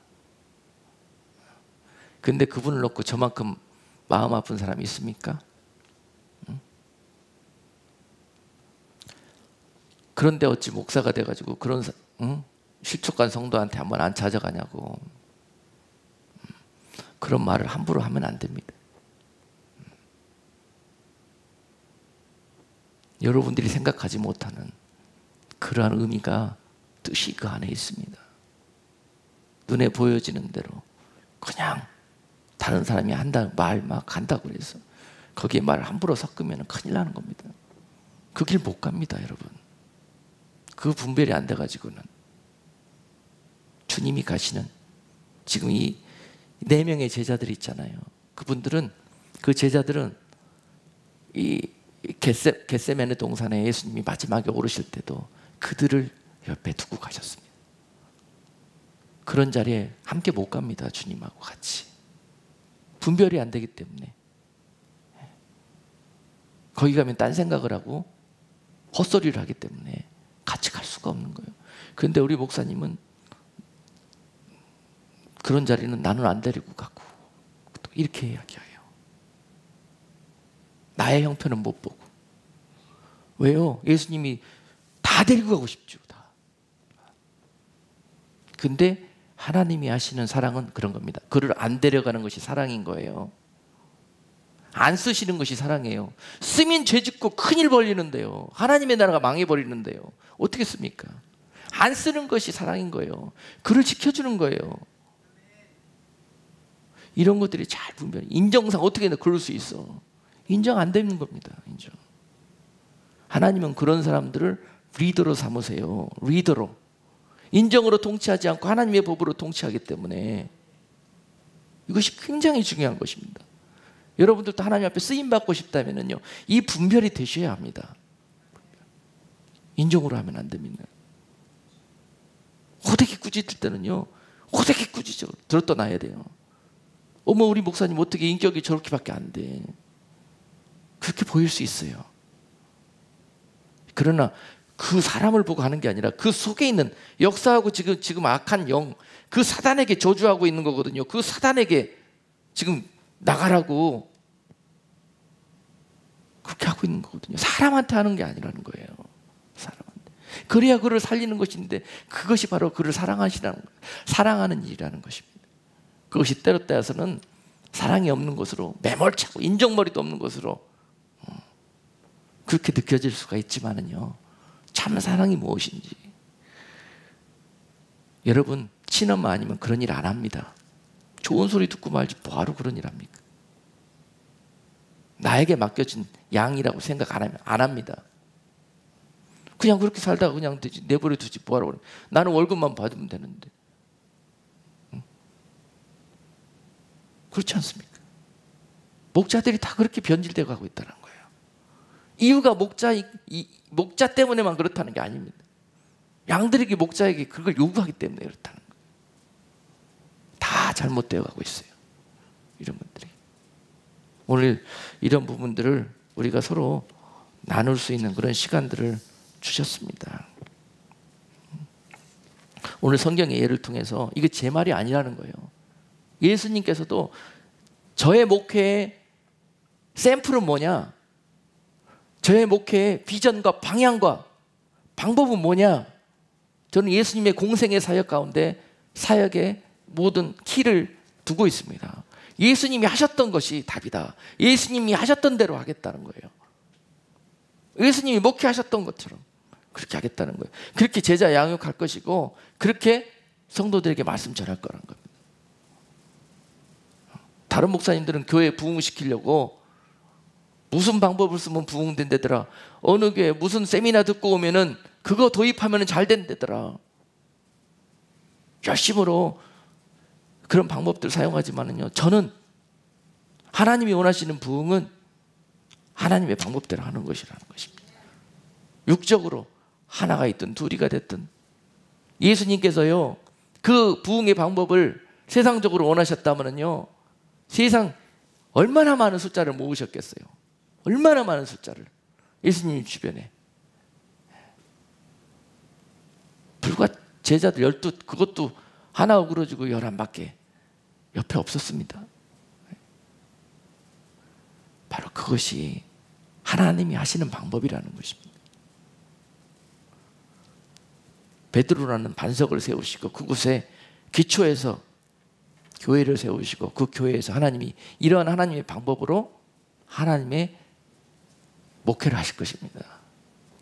근데 그분을 놓고 저만큼 마음 아픈 사람이 있습니까? 그런데 어찌 목사가 돼가지고 그런 실족한 성도한테 한번 안 찾아가냐고. 그런 말을 함부로 하면 안 됩니다. 여러분들이 생각하지 못하는 그러한 의미가 뜻이 그 안에 있습니다. 눈에 보여지는 대로 그냥 다른 사람이 한다 말 막 한다고 그래서 거기에 말을 함부로 섞으면 큰일 나는 겁니다. 그 길 못 갑니다, 여러분. 그 분별이 안 돼가지고는 주님이 가시는 지금 이 4명의 제자들이 있잖아요. 그분들은 그 제자들은 이 겟세마네 동산에 예수님이 마지막에 오르실 때도 그들을 옆에 두고 가셨습니다. 그런 자리에 함께 못 갑니다, 주님하고 같이. 분별이 안 되기 때문에. 거기 가면 딴 생각을 하고 헛소리를 하기 때문에 같이 갈 수가 없는 거예요. 그런데 우리 목사님은 그런 자리는 나는 안 데리고 가고 또 이렇게 이야기해요. 나의 형편은 못 보고. 왜요? 예수님이 다 데리고 가고 싶죠. 다. 근데 하나님이 하시는 사랑은 그런 겁니다. 그를 안 데려가는 것이 사랑인 거예요. 안 쓰시는 것이 사랑이에요. 쓰면 죄 짓고 큰일 벌리는데요. 하나님의 나라가 망해버리는데요. 어떻게 씁니까? 안 쓰는 것이 사랑인 거예요. 그를 지켜주는 거예요. 이런 것들이 잘 분별. 인정상 어떻게 그럴 수 있어? 인정 안 되는 겁니다. 인정. 하나님은 그런 사람들을 리더로 삼으세요. 리더로. 인정으로 통치하지 않고 하나님의 법으로 통치하기 때문에 이것이 굉장히 중요한 것입니다. 여러분들도 하나님 앞에 쓰임받고 싶다면요, 이 분별이 되셔야 합니다. 인정으로 하면 안 됩니다. 호되게 꾸짖을 때는요, 호되게 꾸짖어 들었다 놔야 돼요. 어머, 우리 목사님 어떻게 인격이 저렇게밖에 안 돼. 그렇게 보일 수 있어요. 그러나 그 사람을 보고 하는 게 아니라 그 속에 있는 역사하고 지금 악한 영, 그 사단에게 저주하고 있는 거거든요. 그 사단에게 지금 나가라고 그렇게 하고 있는 거거든요. 사람한테 하는 게 아니라는 거예요. 사람한테. 그래야 그를 살리는 것인데 그것이 바로 그를 사랑하시라는 거예요. 사랑하는 일이라는 것입니다. 그것이 때로 따라서는 사랑이 없는 것으로, 매몰차고 인정머리도 없는 것으로 그렇게 느껴질 수가 있지만은요, 참 사랑이 무엇인지. 여러분, 친엄마 아니면 그런 일 안 합니다. 좋은 소리 듣고 말지 뭐하러 그런 일 합니까? 나에게 맡겨진 양이라고 생각 안 합니다. 그냥 그렇게 살다가 그냥 내버려 두지 뭐하러 그래. 나는 월급만 받으면 되는데. 그렇지 않습니까? 목자들이 다 그렇게 변질되어 가고 있다는 거예요. 이유가 목자 때문에만 그렇다는 게 아닙니다. 양들에게, 목자에게 그걸 요구하기 때문에 그렇다는 거예요. 다 잘못되어 가고 있어요. 이런 것들이. 오늘 이런 부분들을 우리가 서로 나눌 수 있는 그런 시간들을 주셨습니다. 오늘 성경의 예를 통해서 이게 제 말이 아니라는 거예요. 예수님께서도 저의 목회의 샘플은 뭐냐? 저의 목회의 비전과 방향과 방법은 뭐냐? 저는 예수님의 공생의 사역 가운데 사역의 모든 키를 두고 있습니다. 예수님이 하셨던 것이 답이다. 예수님이 하셨던 대로 하겠다는 거예요. 예수님이 목회하셨던 것처럼 그렇게 하겠다는 거예요. 그렇게 제자 양육할 것이고 그렇게 성도들에게 말씀 전할 거란 겁니다. 다른 목사님들은 교회 부흥시키려고 무슨 방법을 쓰면 부흥된다더라. 어느 교회 무슨 세미나 듣고 오면은 그거 도입하면 잘 된다더라. 열심으로 그런 방법들 사용하지만은요, 저는 하나님이 원하시는 부흥은 하나님의 방법대로 하는 것이라는 것입니다. 육적으로 하나가 있든 둘이가 됐든 예수님께서요 그 부흥의 방법을 세상적으로 원하셨다면요 세상 얼마나 많은 숫자를 모으셨겠어요. 얼마나 많은 숫자를 예수님 주변에 불과 제자들 12 그것도 하나 어그러지고 11밖에 옆에 없었습니다. 바로 그것이 하나님이 하시는 방법이라는 것입니다. 베드로라는 반석을 세우시고 그곳에 기초에서 교회를 세우시고 그 교회에서 하나님이 이러한 하나님의 방법으로 하나님의 목회를 하실 것입니다.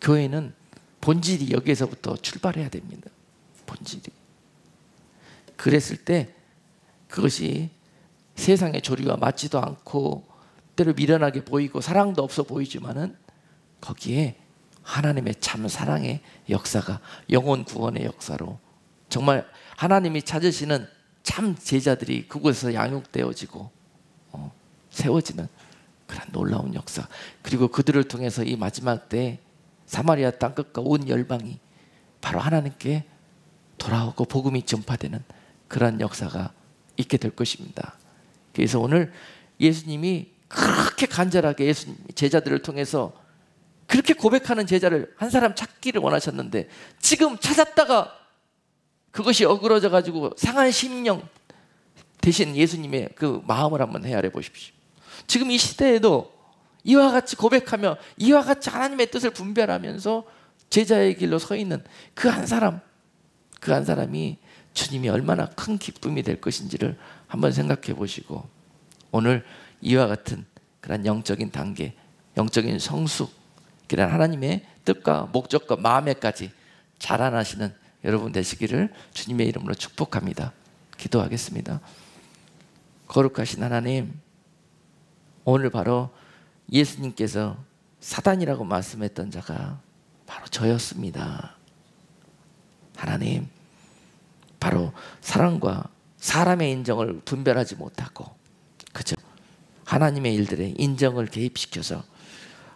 교회는 본질이 여기에서부터 출발해야 됩니다. 본질이. 그랬을 때 그것이 세상의 조리와 맞지도 않고 때로 미련하게 보이고 사랑도 없어 보이지만은 거기에 하나님의 참 사랑의 역사가 영혼 구원의 역사로 정말 하나님이 찾으시는 참 제자들이 그곳에서 양육되어지고 세워지는 그런 놀라운 역사, 그리고 그들을 통해서 이 마지막 때 사마리아 땅끝과 온 열방이 바로 하나님께 돌아오고 복음이 전파되는 그런 역사가 있게 될 것입니다. 그래서 오늘 예수님이 그렇게 간절하게 제자들을 통해서 그렇게 고백하는 제자를 한 사람 찾기를 원하셨는데 지금 찾았다가 그것이 어그러져 가지고 상한 심령 대신 예수님의 그 마음을 한번 헤아려 보십시오. 지금 이 시대에도 이와 같이 고백하며 이와 같이 하나님의 뜻을 분별하면서 제자의 길로 서 있는 그 한 사람, 그 한 사람이 주님이 얼마나 큰 기쁨이 될 것인지를 한번 생각해 보시고 오늘 이와 같은 그런 영적인 단계, 영적인 성숙, 그런 하나님의 뜻과 목적과 마음에까지 자라나시는 여러분 되시기를 주님의 이름으로 축복합니다. 기도하겠습니다. 거룩하신 하나님, 오늘 바로 예수님께서 사단이라고 말씀했던 자가 바로 저였습니다. 하나님, 바로 사랑과 사람의 인정을 분별하지 못하고 그저 하나님의 일들에 인정을 개입시켜서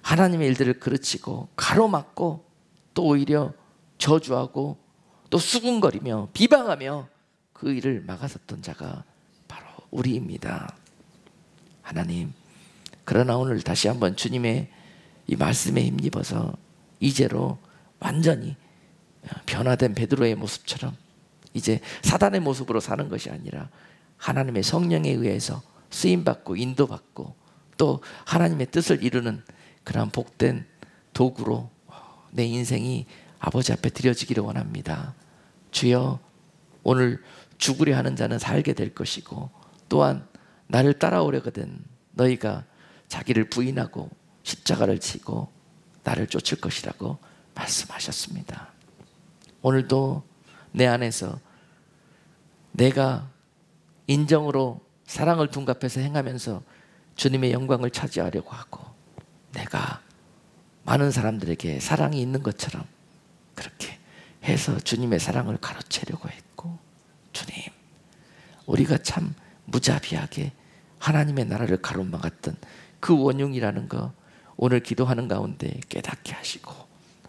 하나님의 일들을 그르치고 가로막고 또 오히려 저주하고 또 수군거리며 비방하며 그 일을 막았었던 자가 바로 우리입니다. 하나님, 그러나 오늘 다시 한번 주님의 이 말씀에 힘입어서 이제로 완전히 변화된 베드로의 모습처럼 이제 사단의 모습으로 사는 것이 아니라 하나님의 성령에 의해서 쓰임받고 인도받고 또 하나님의 뜻을 이루는 그런 복된 도구로 내 인생이 아버지 앞에 드려지기를 원합니다. 주여, 오늘 죽으려 하는 자는 살게 될 것이고 또한 나를 따라오려거든 너희가 자기를 부인하고 십자가를 지고 나를 쫓을 것이라고 말씀하셨습니다. 오늘도 내 안에서 내가 인정으로 사랑을 둔갑해서 행하면서 주님의 영광을 차지하려고 하고 내가 많은 사람들에게 사랑이 있는 것처럼 그렇게 해서 주님의 사랑을 가로채려고 했고, 주님, 우리가 참 무자비하게 하나님의 나라를 가로막았던 그 원흉이라는 거 오늘 기도하는 가운데 깨닫게 하시고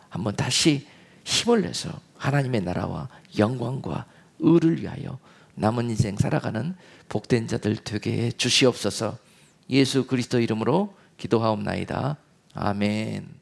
한번 다시 힘을 내서 하나님의 나라와 영광과 의를 위하여 남은 인생 살아가는 복된 자들 되게 해 주시옵소서. 예수 그리스도 이름으로 기도하옵나이다. 아멘.